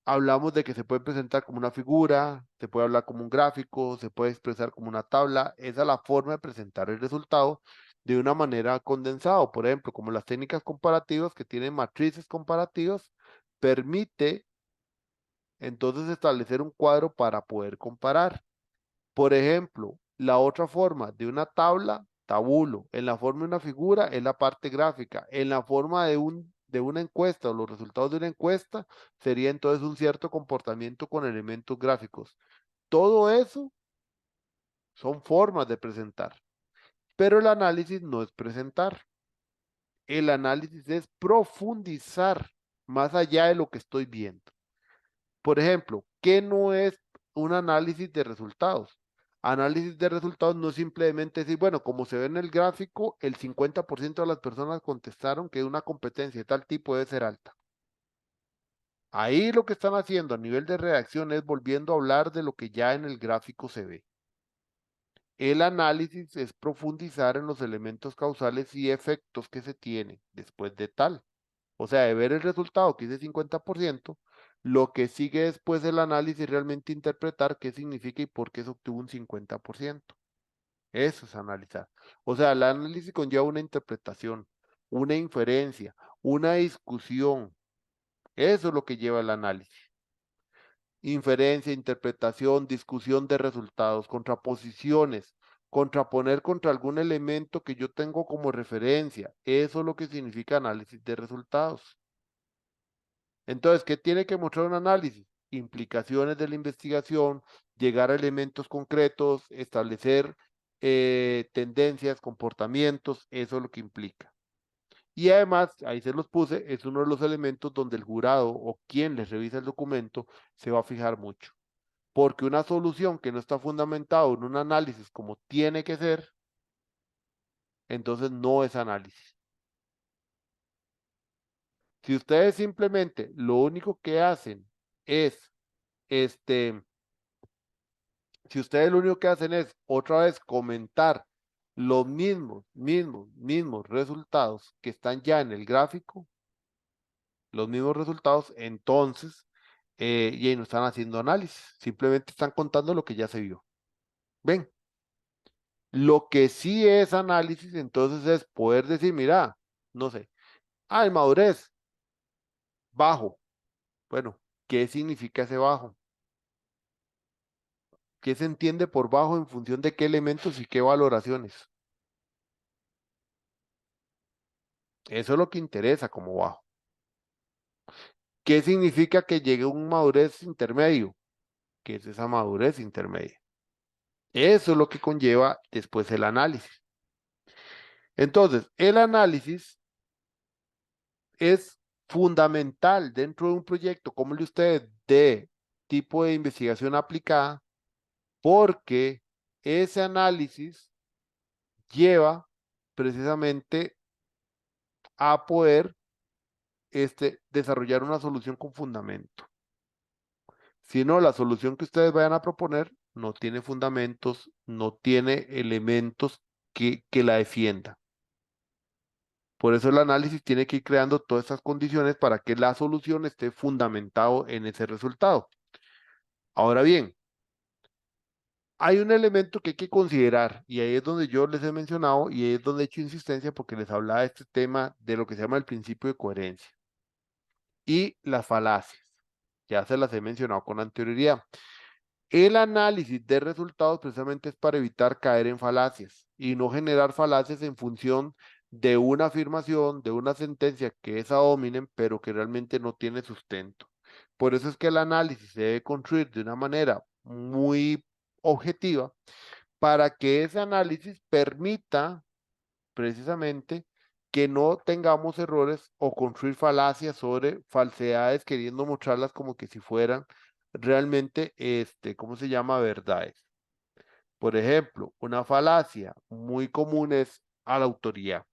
hablamos de que se puede presentar como una figura, se puede hablar como un gráfico, se puede expresar como una tabla. Esa es la forma de presentar el resultado de una manera condensada. Por ejemplo, como las técnicas comparativas que tienen matrices comparativas, permite entonces establecer un cuadro para poder comparar. Por ejemplo, la otra forma de una tabla, tabulo. En la forma de una figura es la parte gráfica. En la forma de un de una encuesta o los resultados de una encuesta sería entonces un cierto comportamiento con elementos gráficos. Todo eso son formas de presentar, pero el análisis no es presentar. El análisis es profundizar más allá de lo que estoy viendo. Por ejemplo, ¿qué no es un análisis de resultados? Análisis de resultados no es simplemente decir, bueno, como se ve en el gráfico, el 50% de las personas contestaron que una competencia de tal tipo debe ser alta. Ahí lo que están haciendo a nivel de redacción es volviendo a hablar de lo que ya en el gráfico se ve. El análisis es profundizar en los elementos causales y efectos que se tienen después de tal. O sea, de ver el resultado que dice 50%, lo que sigue después del análisis realmente interpretar qué significa y por qué se obtuvo un 50%. Eso es analizar. O sea, el análisis conlleva una interpretación, una inferencia, una discusión. Eso es lo que lleva el análisis. Inferencia, interpretación, discusión de resultados, contraposiciones, contraponer contra algún elemento que yo tengo como referencia. Eso es lo que significa análisis de resultados. Entonces, ¿qué tiene que mostrar un análisis? Implicaciones de la investigación, llegar a elementos concretos, establecer tendencias, comportamientos, eso es lo que implica. Y además, ahí se los puse, es uno de los elementos donde el jurado o quien les revisa el documento se va a fijar mucho. Porque una solución que no está fundamentada en un análisis como tiene que ser, entonces no es análisis. Si ustedes simplemente lo único que hacen es, si ustedes lo único que hacen es otra vez comentar los mismos resultados que están ya en el gráfico, los mismos resultados, entonces, y ahí no están haciendo análisis, simplemente están contando lo que ya se vio. ¿Ven? Lo que sí es análisis, entonces es poder decir, mira, no sé, el madurez, bajo. Bueno, ¿qué significa ese bajo? ¿Qué se entiende por bajo en función de qué elementos y qué valoraciones? Eso es lo que interesa como bajo. ¿Qué significa que llegue a un madurez intermedio? ¿Qué es esa madurez intermedia? Eso es lo que conlleva después el análisis. Entonces, el análisis es fundamental dentro de un proyecto como el de ustedes de tipo de investigación aplicada, porque ese análisis lleva precisamente a poder desarrollar una solución con fundamento. Si no, la solución que ustedes vayan a proponer no tiene fundamentos, no tiene elementos que la defiendan. Por eso el análisis tiene que ir creando todas estas condiciones para que la solución esté fundamentado en ese resultado. Ahora bien, hay un elemento que hay que considerar y ahí es donde yo les he mencionado y ahí es donde he hecho insistencia porque les hablaba de este tema de lo que se llama el principio de coherencia y las falacias. Ya se las he mencionado con anterioridad. El análisis de resultados precisamente es para evitar caer en falacias y no generar falacias en función de una afirmación, de una sentencia que es ad hominem, pero que realmente no tiene sustento. Por eso es que el análisis se debe construir de una manera muy objetiva para que ese análisis permita precisamente que no tengamos errores o construir falacias sobre falsedades queriendo mostrarlas como que si fueran realmente, ¿cómo se llama? Verdades. Por ejemplo, una falacia muy común es a la autoría.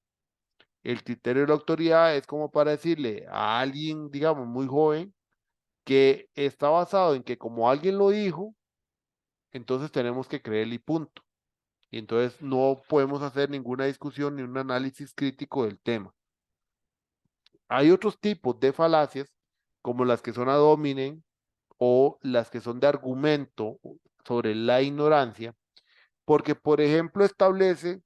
El criterio de la autoridad es como para decirle a alguien, digamos, muy joven, que está basado en que como alguien lo dijo, entonces tenemos que creerle y punto. Y entonces no podemos hacer ninguna discusión ni un análisis crítico del tema. Hay otros tipos de falacias, como las que son ad hominem o las que son de argumento sobre la ignorancia, porque, por ejemplo, establece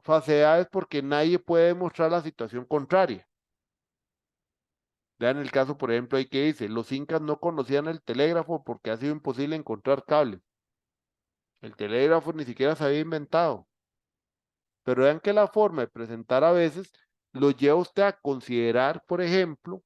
falsedades porque nadie puede demostrar la situación contraria. Vean el caso, por ejemplo, ahí que dice, los incas no conocían el telégrafo porque ha sido imposible encontrar cable. El telégrafo ni siquiera se había inventado. Pero vean que la forma de presentar a veces lo lleva usted a considerar, por ejemplo,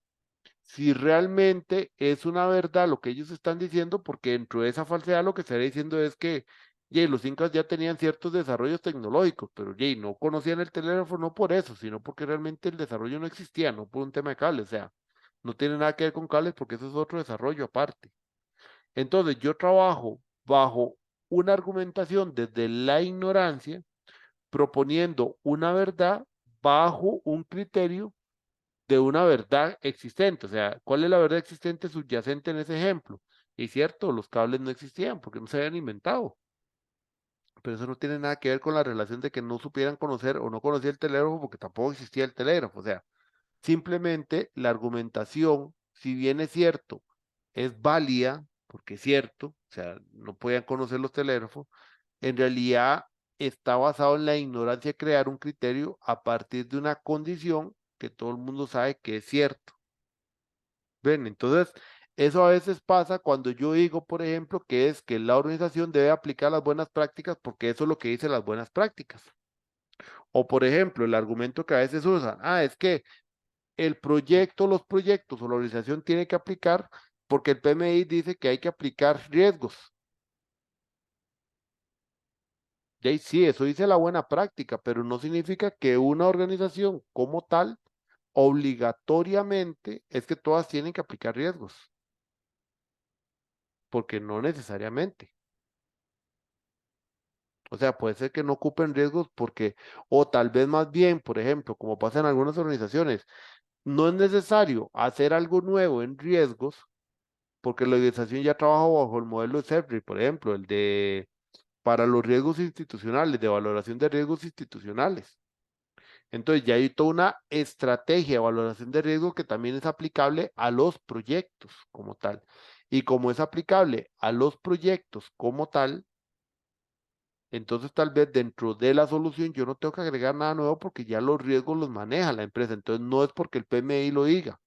si realmente es una verdad lo que ellos están diciendo, porque dentro de esa falsedad lo que estaría diciendo es que los incas ya tenían ciertos desarrollos tecnológicos, pero no conocían el telégrafo no por eso, sino porque realmente el desarrollo no existía, no por un tema de cables, o sea, no tiene nada que ver con cables porque eso es otro desarrollo aparte. Entonces yo trabajo bajo una argumentación desde la ignorancia, proponiendo una verdad bajo un criterio de una verdad existente. O sea, ¿cuál es la verdad existente subyacente en ese ejemplo? Y es cierto, los cables no existían porque no se habían inventado. Pero eso no tiene nada que ver con la relación de que no supieran conocer o no conocía el telégrafo porque tampoco existía el telégrafo. O sea, simplemente la argumentación, si bien es cierto, es válida, porque es cierto, o sea, no podían conocer los telégrafos, en realidad está basado en la ignorancia de crear un criterio a partir de una condición que todo el mundo sabe que es cierto. ¿Ven? Entonces, eso a veces pasa cuando yo digo, por ejemplo, que es que la organización debe aplicar las buenas prácticas porque eso es lo que dice las buenas prácticas. O, por ejemplo, el argumento que a veces usan, es que el proyecto, los proyectos o la organización tiene que aplicar porque el PMI dice que hay que aplicar riesgos. Y ahí sí, eso dice la buena práctica, pero no significa que una organización como tal, obligatoriamente, es que todas tienen que aplicar riesgos, porque no necesariamente. O sea, puede ser que no ocupen riesgos porque, o tal vez más bien, por ejemplo, como pasa en algunas organizaciones, no es necesario hacer algo nuevo en riesgos, porque la organización ya trabaja bajo el modelo de CEFRI, por ejemplo, el de para los riesgos institucionales, de valoración de riesgos institucionales. Entonces ya hay toda una estrategia de valoración de riesgo que también es aplicable a los proyectos como tal. Y como es aplicable a los proyectos como tal, entonces tal vez dentro de la solución yo no tengo que agregar nada nuevo porque ya los riesgos los maneja la empresa. Entonces no es porque el PMI lo diga,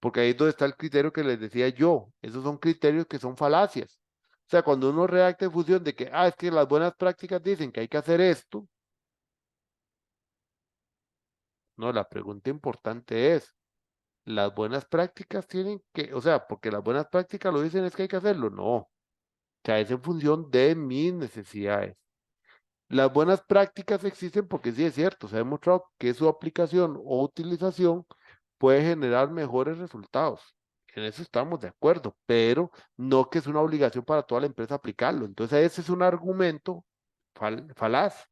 porque ahí es donde está el criterio que les decía yo. Esos son criterios que son falacias. O sea, cuando uno redacta en función de que, es que las buenas prácticas dicen que hay que hacer esto, no, la pregunta importante es, ¿las buenas prácticas tienen que, o sea, porque las buenas prácticas lo dicen es que hay que hacerlo? No, o sea, es en función de mis necesidades. Las buenas prácticas existen porque sí es cierto, se ha demostrado que su aplicación o utilización puede generar mejores resultados. En eso estamos de acuerdo, pero no que es una obligación para toda la empresa aplicarlo. Entonces ese es un argumento falaz,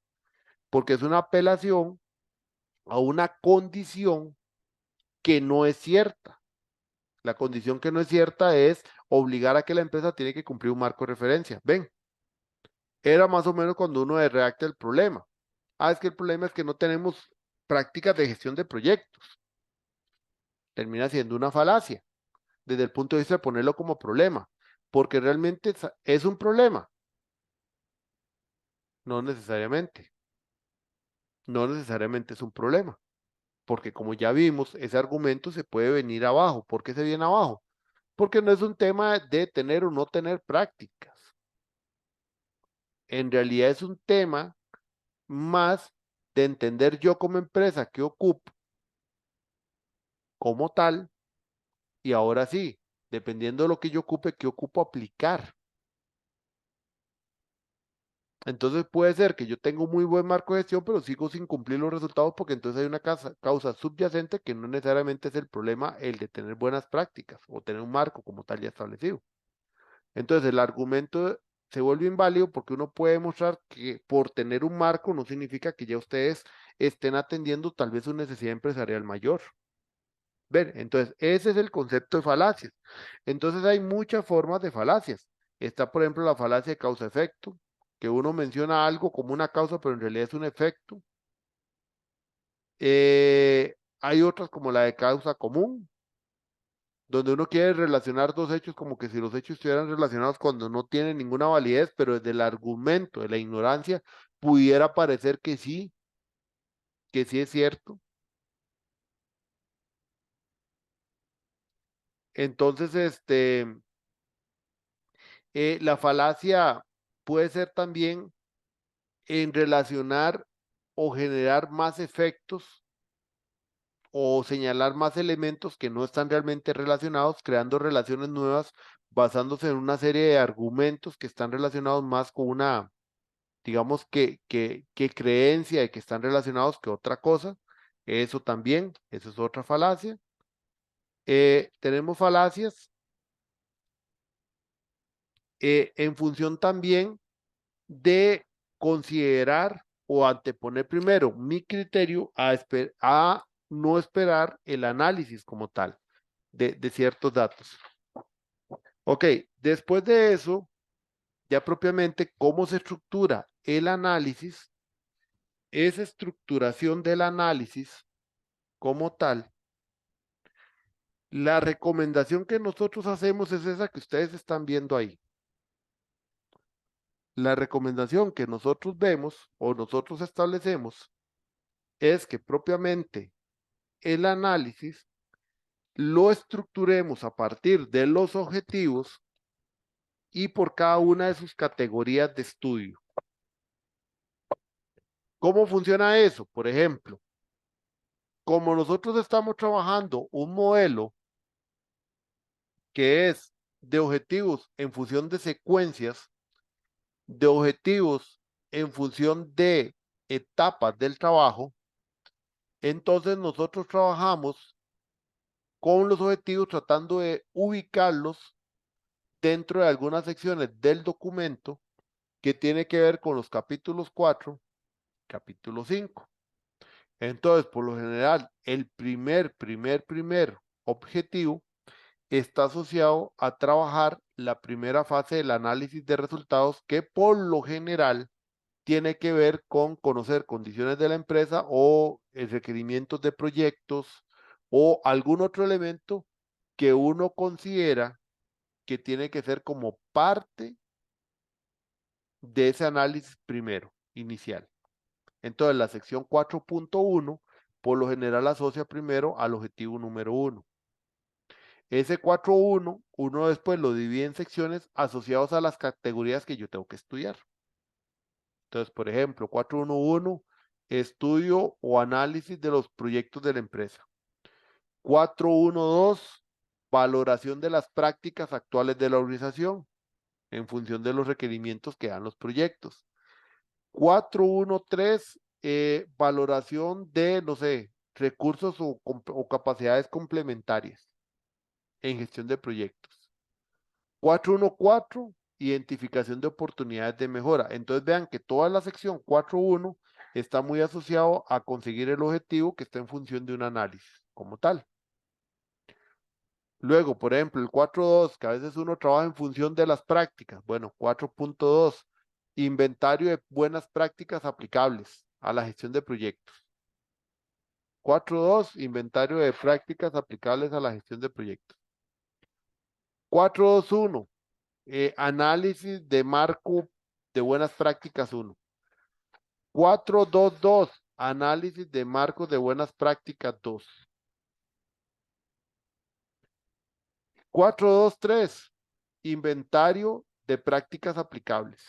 porque es una apelación a una condición que no es cierta. La condición que no es cierta es obligar a que la empresa tiene que cumplir un marco de referencia. Ven, era más o menos cuando uno redacta el problema. Es que el problema es que no tenemos prácticas de gestión de proyectos. Termina siendo una falacia desde el punto de vista de ponerlo como problema, porque realmente es un problema. No necesariamente. No necesariamente es un problema, porque como ya vimos, ese argumento se puede venir abajo. ¿Por qué se viene abajo? Porque no es un tema de tener o no tener prácticas. En realidad es un tema más de entender yo como empresa qué ocupo como tal, y ahora sí, dependiendo de lo que yo ocupe, qué ocupo aplicar. Entonces puede ser que yo tenga un muy buen marco de gestión, pero sigo sin cumplir los resultados porque entonces hay una causa subyacente que no necesariamente es el problema el de tener buenas prácticas o tener un marco como tal ya establecido. Entonces el argumento se vuelve inválido porque uno puede demostrar que por tener un marco no significa que ya ustedes estén atendiendo tal vez una necesidad empresarial mayor. Ver, entonces ese es el concepto de falacias. Entonces hay muchas formas de falacias. Está, por ejemplo, la falacia de causa-efecto, que uno menciona algo como una causa, pero en realidad es un efecto. Hay otras como la de causa común, donde uno quiere relacionar dos hechos como que si los hechos estuvieran relacionados cuando no tienen ninguna validez, pero desde el argumento de la ignorancia pudiera parecer que sí es cierto. Entonces, la falacia puede ser también en relacionar o generar más efectos o señalar más elementos que no están realmente relacionados, creando relaciones nuevas basándose en una serie de argumentos que están relacionados más con una, digamos que creencia de que están relacionados que otra cosa. Eso también, eso es otra falacia. Tenemos falacias en función también de considerar o anteponer primero mi criterio a no esperar el análisis como tal de ciertos datos. Ok, después de eso, ya propiamente cómo se estructura el análisis, esa estructuración del análisis como tal, la recomendación que nosotros hacemos es esa que ustedes están viendo ahí. La recomendación que nosotros vemos o nosotros establecemos es que propiamente el análisis lo estructuremos a partir de los objetivos y por cada una de sus categorías de estudio. ¿Cómo funciona eso? Por ejemplo, como nosotros estamos trabajando un modelo que es de objetivos en función de secuencias, de objetivos en función de etapas del trabajo, entonces nosotros trabajamos con los objetivos tratando de ubicarlos dentro de algunas secciones del documento que tiene que ver con los capítulos 4, capítulo 5. Entonces, por lo general, el primer objetivo está asociado a trabajar la primera fase del análisis de resultados que por lo general tiene que ver con conocer condiciones de la empresa o requerimientos de proyectos o algún otro elemento que uno considera que tiene que ser como parte de ese análisis primero, inicial. Entonces, la sección 4.1 por lo general asocia primero al objetivo número 1. Ese 4.1, uno después lo divide en secciones asociados a las categorías que yo tengo que estudiar. Entonces, por ejemplo, 4.1.1, estudio o análisis de los proyectos de la empresa. 4.1.2, valoración de las prácticas actuales de la organización en función de los requerimientos que dan los proyectos. 4.1.3, valoración de, no sé, recursos o capacidades complementarias en gestión de proyectos. 4.1.4, identificación de oportunidades de mejora. Entonces vean que toda la sección 4.1 está muy asociado a conseguir el objetivo que está en función de un análisis como tal. Luego, por ejemplo, el 4.2, que a veces uno trabaja en función de las prácticas. Bueno, 4.2, inventario de buenas prácticas aplicables a la gestión de proyectos. 4.2, inventario de prácticas aplicables a la gestión de proyectos. 4.2.1, análisis de marco de buenas prácticas 1. 4.2.2, análisis de marcos de buenas prácticas 2. 4.2.3, inventario de prácticas aplicables.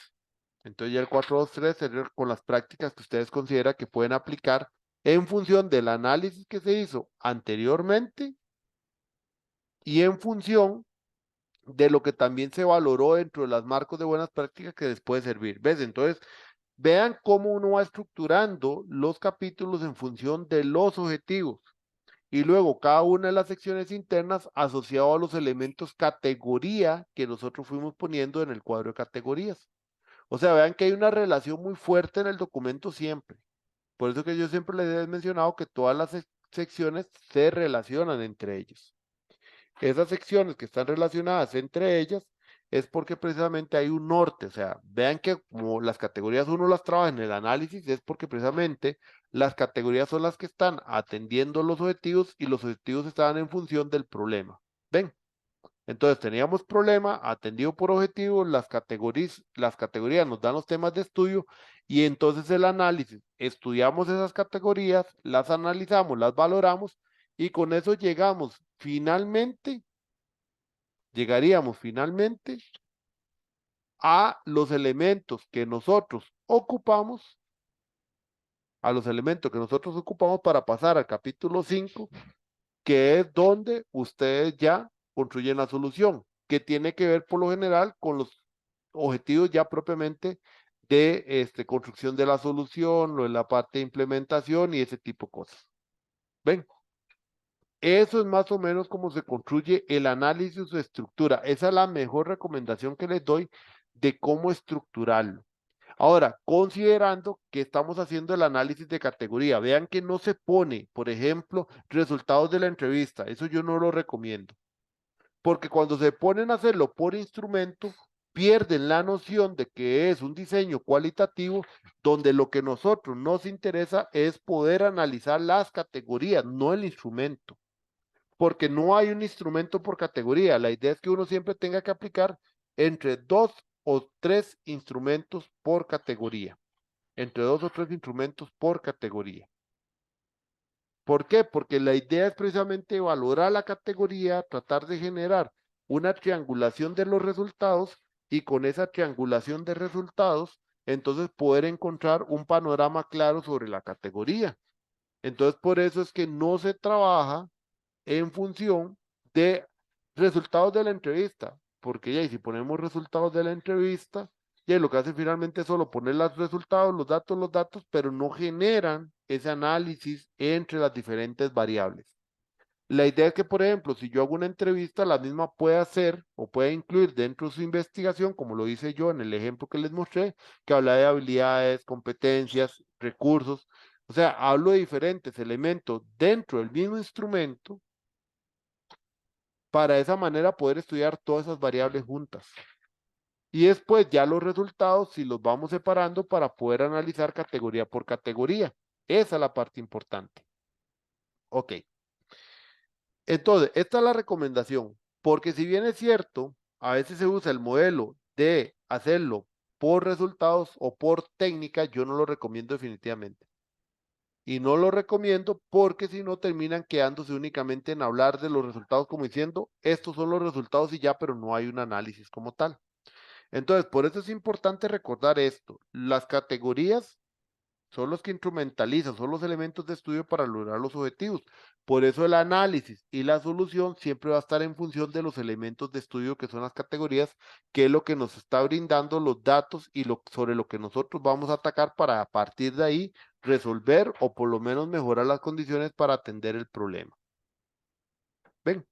Entonces ya el 4.2.3 sería con las prácticas que ustedes consideran que pueden aplicar en función del análisis que se hizo anteriormente y en función de lo que también se valoró dentro de los marcos de buenas prácticas que les puede servir. ¿Ves? Entonces, vean cómo uno va estructurando los capítulos en función de los objetivos y luego cada una de las secciones internas asociado a los elementos categoría que nosotros fuimos poniendo en el cuadro de categorías. O sea, vean que hay una relación muy fuerte en el documento siempre. Por eso que yo siempre les he mencionado que todas las secciones se relacionan entre ellas. Esas secciones que están relacionadas entre ellas es porque precisamente hay un norte, o sea, vean que como las categorías uno las trabaja en el análisis, es porque precisamente las categorías son las que están atendiendo los objetivos y los objetivos están en función del problema. ¿Ven? Entonces teníamos problema atendido por objetivos, las categorías nos dan los temas de estudio y entonces el análisis, estudiamos esas categorías, las analizamos, las valoramos y con eso llegaríamos finalmente a los elementos que nosotros ocupamos a los elementos que nosotros ocupamos para pasar al capítulo 5, que es donde ustedes ya construyen la solución, que tiene que ver por lo general con los objetivos ya propiamente de construcción de la solución, lo de la parte de implementación y ese tipo de cosas. ¿Ven? Eso es más o menos como se construye el análisis o estructura. Esa es la mejor recomendación que les doy de cómo estructurarlo. Ahora, considerando que estamos haciendo el análisis de categoría, vean que no se pone, por ejemplo, resultados de la entrevista. Eso yo no lo recomiendo. Porque cuando se ponen a hacerlo por instrumento, pierden la noción de que es un diseño cualitativo donde lo que nosotros nos interesa es poder analizar las categorías, no el instrumento. Porque no hay un instrumento por categoría. La idea es que uno siempre tenga que aplicar entre 2 o 3 instrumentos por categoría. Entre 2 o 3 instrumentos por categoría. ¿Por qué? Porque la idea es precisamente valorar la categoría, tratar de generar una triangulación de los resultados y con esa triangulación de resultados, entonces poder encontrar un panorama claro sobre la categoría. Entonces, por eso es que no se trabaja en función de resultados de la entrevista, porque ya, y si ponemos resultados de la entrevista, ya lo que hace finalmente es solo poner los resultados, los datos, pero no generan ese análisis entre las diferentes variables. La idea es que, por ejemplo, si yo hago una entrevista, la misma puede hacer o puede incluir dentro de su investigación, como lo hice yo en el ejemplo que les mostré, que habla de habilidades, competencias, recursos. O sea, hablo de diferentes elementos dentro del mismo instrumento para de esa manera poder estudiar todas esas variables juntas. Y después ya los resultados, si los vamos separando para poder analizar categoría por categoría. Esa es la parte importante. Ok. Entonces, esta es la recomendación, porque si bien es cierto, a veces se usa el modelo de hacerlo por resultados o por técnica, yo no lo recomiendo definitivamente. Y no lo recomiendo porque si no terminan quedándose únicamente en hablar de los resultados como diciendo, estos son los resultados y ya, pero no hay un análisis como tal. Entonces, por eso es importante recordar esto. Las categorías son los que instrumentalizan, son los elementos de estudio para lograr los objetivos. Por eso el análisis y la solución siempre va a estar en función de los elementos de estudio que son las categorías, que es lo que nos está brindando los datos y sobre lo que nosotros vamos a atacar para a partir de ahí resolver o por lo menos mejorar las condiciones para atender el problema. ¿Ven?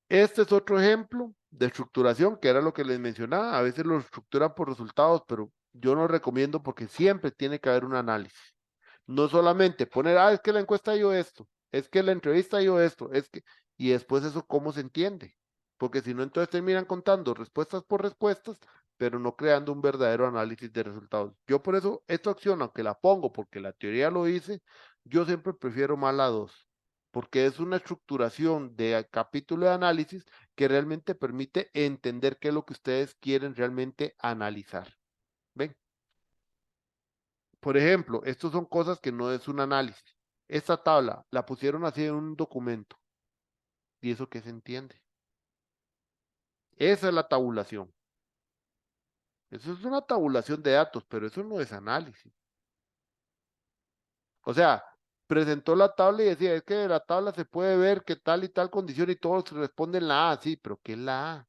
Este es otro ejemplo de estructuración, que era lo que les mencionaba. A veces lo estructuran por resultados, pero yo no recomiendo porque siempre tiene que haber un análisis. No solamente poner, es que la encuesta dio esto, es que la entrevista dio esto, y después eso cómo se entiende. Porque si no, entonces terminan contando respuestas por respuestas, pero no creando un verdadero análisis de resultados. Yo por eso, esta opción, aunque la pongo porque la teoría lo dice, yo siempre prefiero más la 2 porque es una estructuración de capítulo de análisis que realmente permite entender qué es lo que ustedes quieren realmente analizar. ¿Ven? Por ejemplo, estos son cosas que no es un análisis. Esta tabla la pusieron así en un documento. ¿Y eso qué se entiende? Esa es la tabulación. Eso es una tabulación de datos, pero eso no es análisis. O sea, presentó la tabla y decía, es que de la tabla se puede ver que tal y tal condición y todos responden la A, sí, pero ¿qué es la A?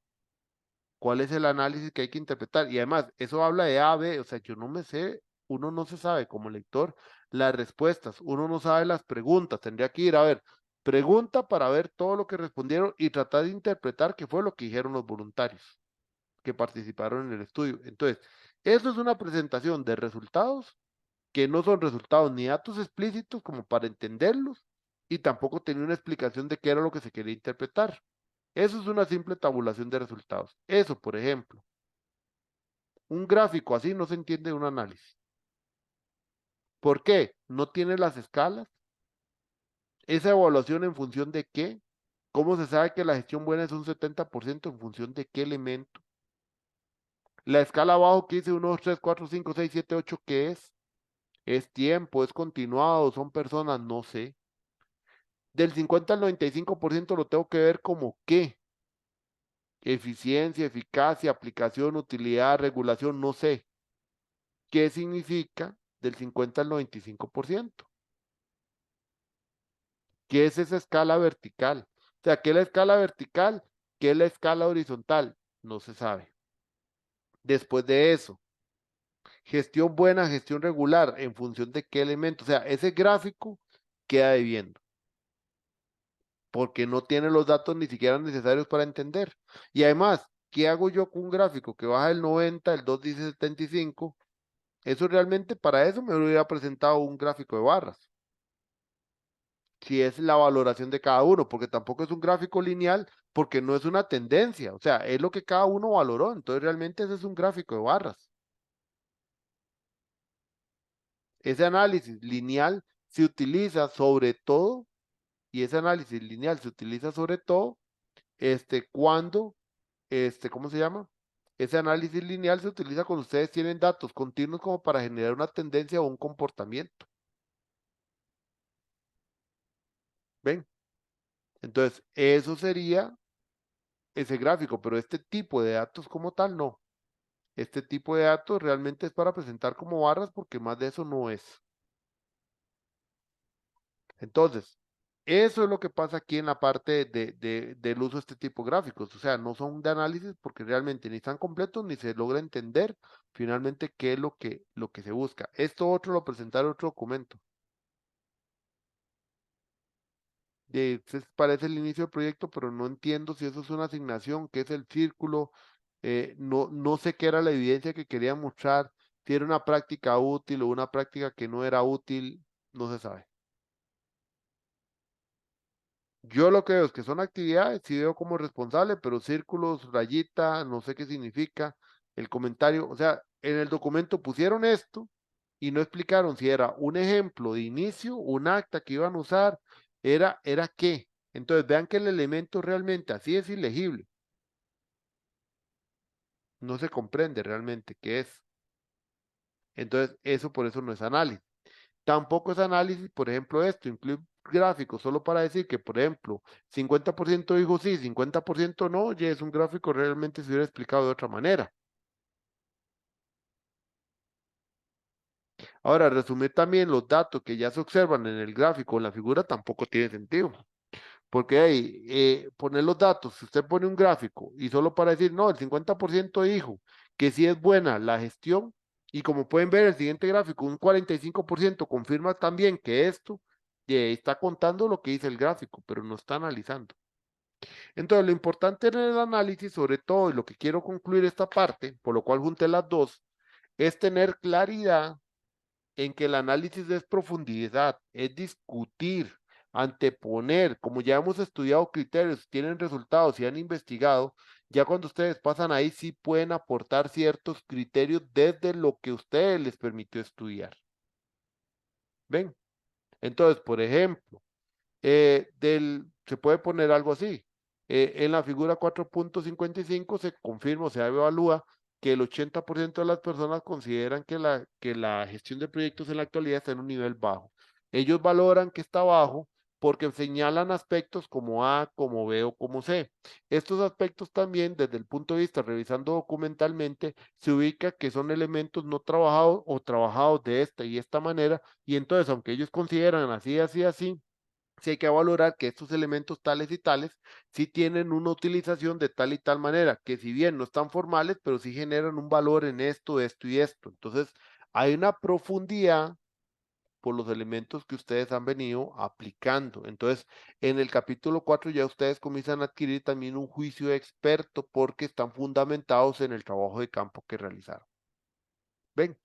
¿Cuál es el análisis que hay que interpretar? Y además, eso habla de A, B, o sea, yo no me sé, uno no se sabe como lector las respuestas, uno no sabe las preguntas, tendría que ir a ver, pregunta para ver todo lo que respondieron y tratar de interpretar qué fue lo que dijeron los voluntarios que participaron en el estudio. Entonces, eso es una presentación de resultados que no son resultados ni datos explícitos como para entenderlos y tampoco tenía una explicación de qué era lo que se quería interpretar. Eso es una simple tabulación de resultados. Eso, por ejemplo. Un gráfico así no se entiende de un análisis. ¿Por qué? No tiene las escalas. Esa evaluación en función de qué. ¿Cómo se sabe que la gestión buena es un 70% en función de qué elemento? La escala abajo que dice 1, 2, 3, 4, 5, 6, 7, 8, ¿qué es? ¿Es tiempo? ¿Es continuado? ¿Son personas? No sé. Del 50 al 95% lo tengo que ver como qué. Eficiencia, eficacia, aplicación, utilidad, regulación, no sé. ¿Qué significa del 50 al 95%. ¿Qué es esa escala vertical? O sea, ¿qué es la escala vertical? ¿Qué es la escala horizontal? No se sabe. Después de eso, gestión buena, gestión regular, ¿en función de qué elemento? O sea, ese gráfico queda debiendo, porque no tiene los datos ni siquiera necesarios para entender. Y además, ¿qué hago yo con un gráfico que baja del 90, el 2 dice 75? Eso realmente, para eso me hubiera presentado un gráfico de barras. Si es la valoración de cada uno, porque tampoco es un gráfico lineal, porque no es una tendencia, o sea, es lo que cada uno valoró, entonces realmente ese es un gráfico de barras. Ese análisis lineal se utiliza sobre todo, y ese análisis lineal se utiliza sobre todo, cuando, ¿cómo se llama? Ese análisis lineal se utiliza cuando ustedes tienen datos continuos como para generar una tendencia o un comportamiento. ¿Ven? Entonces, eso sería ese gráfico, pero este tipo de datos como tal, no. Este tipo de datos realmente es para presentar como barras porque más de eso no es. Entonces, eso es lo que pasa aquí en la parte del uso de este tipo de gráficos. O sea, no son de análisis porque realmente ni están completos ni se logra entender finalmente qué es lo que se busca. Esto otro lo presentaré en otro documento. Parece el inicio del proyecto, pero no entiendo si eso es una asignación, qué es el círculo. No sé qué era la evidencia que quería mostrar, si era una práctica útil o una práctica que no era útil, no se sabe. Yo lo que veo es que son actividades, sí veo como responsable, pero círculos, rayita, no sé qué significa, el comentario, o sea, en el documento pusieron esto y no explicaron si era un ejemplo de inicio, un acta que iban a usar, era qué. Entonces vean que el elemento realmente así es ilegible. No se comprende realmente qué es. Entonces, eso por eso no es análisis. Tampoco es análisis, por ejemplo, esto, incluye gráficos solo para decir que, por ejemplo, 50% dijo sí, 50% no, ya es un gráfico realmente se hubiera explicado de otra manera. Ahora, resumir también los datos que ya se observan en el gráfico, en la figura, tampoco tiene sentido. Porque ahí, poner los datos, si usted pone un gráfico y solo para decir, no, el 50% dijo que sí es buena la gestión, y como pueden ver el siguiente gráfico, un 45% confirma también que esto está contando lo que dice el gráfico, pero no está analizando. Entonces, lo importante en el análisis, sobre todo, y lo que quiero concluir esta parte, por lo cual junté las dos, es tener claridad en que el análisis es profundidad, es discutir, anteponer, como ya hemos estudiado criterios, tienen resultados y han investigado, ya cuando ustedes pasan ahí sí pueden aportar ciertos criterios desde lo que ustedes les permitió estudiar. ¿Ven? Entonces, por ejemplo, se puede poner algo así. En la figura 4.55 se confirma o se evalúa que el 80% de las personas consideran que la gestión de proyectos en la actualidad está en un nivel bajo. Ellos valoran que está bajo porque señalan aspectos como A, como B o como C. Estos aspectos también, desde el punto de vista revisando documentalmente, se ubica que son elementos no trabajados o trabajados de esta y esta manera, y entonces, aunque ellos consideran así, así, así, sí hay que valorar que estos elementos tales y tales sí tienen una utilización de tal y tal manera, que si bien no están formales, pero sí generan un valor en esto, esto y esto. Entonces, hay una profundidad por los elementos que ustedes han venido aplicando. Entonces, en el capítulo 4 ya ustedes comienzan a adquirir también un juicio de experto porque están fundamentados en el trabajo de campo que realizaron. ¿Ven?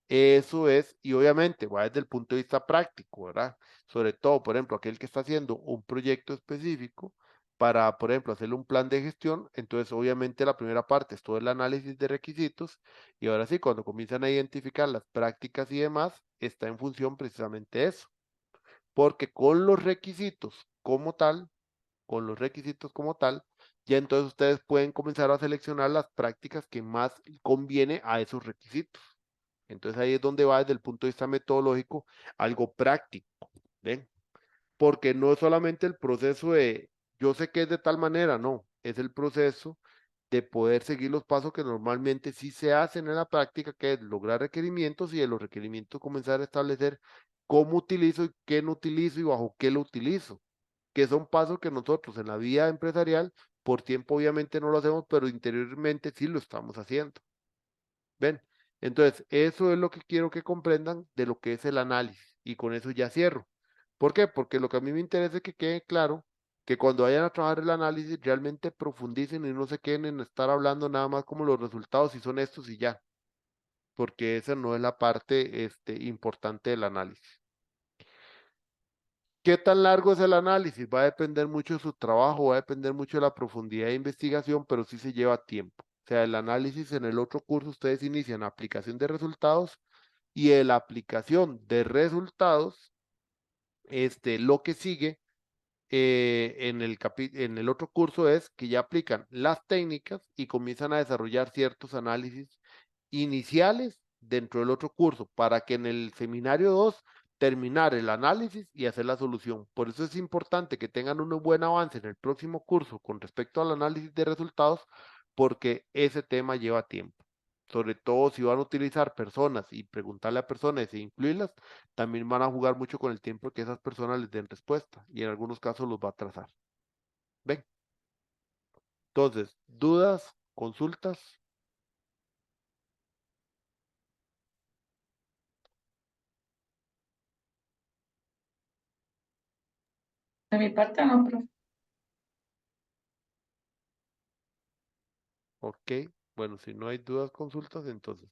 Eso es, y obviamente va desde el punto de vista práctico, ¿verdad? Sobre todo, por ejemplo, aquel que está haciendo un proyecto específico para, por ejemplo, hacerle un plan de gestión, entonces obviamente la primera parte es todo el análisis de requisitos y ahora sí, cuando comienzan a identificar las prácticas y demás, está en función precisamente eso, porque con los requisitos como tal, con los requisitos como tal, ya entonces ustedes pueden comenzar a seleccionar las prácticas que más conviene a esos requisitos. Entonces ahí es donde va desde el punto de vista metodológico algo práctico, ¿ven? Porque no es solamente el proceso de yo sé que es de tal manera, no, es el proceso de poder seguir los pasos que normalmente sí se hacen en la práctica, que es lograr requerimientos y de los requerimientos comenzar a establecer cómo utilizo y qué no utilizo y bajo qué lo utilizo, que son pasos que nosotros en la vida empresarial por tiempo obviamente no lo hacemos, pero interiormente sí lo estamos haciendo. ¿Ven? Entonces, eso es lo que quiero que comprendan de lo que es el análisis y con eso ya cierro. ¿Por qué? Porque lo que a mí me interesa es que quede claro que cuando vayan a trabajar el análisis realmente profundicen y no se queden en estar hablando nada más como los resultados si son estos y ya, porque esa no es la parte importante del análisis. ¿Qué tan largo es el análisis? Va a depender mucho de su trabajo, va a depender mucho de la profundidad de investigación, pero sí se lleva tiempo. O sea, el análisis en el otro curso ustedes inician aplicación de resultados y en la aplicación de resultados, lo que sigue en el otro curso es que ya aplican las técnicas y comienzan a desarrollar ciertos análisis iniciales dentro del otro curso para que en el seminario 2 terminar el análisis y hacer la solución. Por eso es importante que tengan un buen avance en el próximo curso con respecto al análisis de resultados, porque ese tema lleva tiempo. Sobre todo si van a utilizar personas y preguntarle a personas e incluirlas, también van a jugar mucho con el tiempo que esas personas les den respuesta y en algunos casos los va a atrasar. ¿Ven? Entonces, dudas, consultas. De mi parte no, profe. Ok, bueno, si no hay dudas, consultas, entonces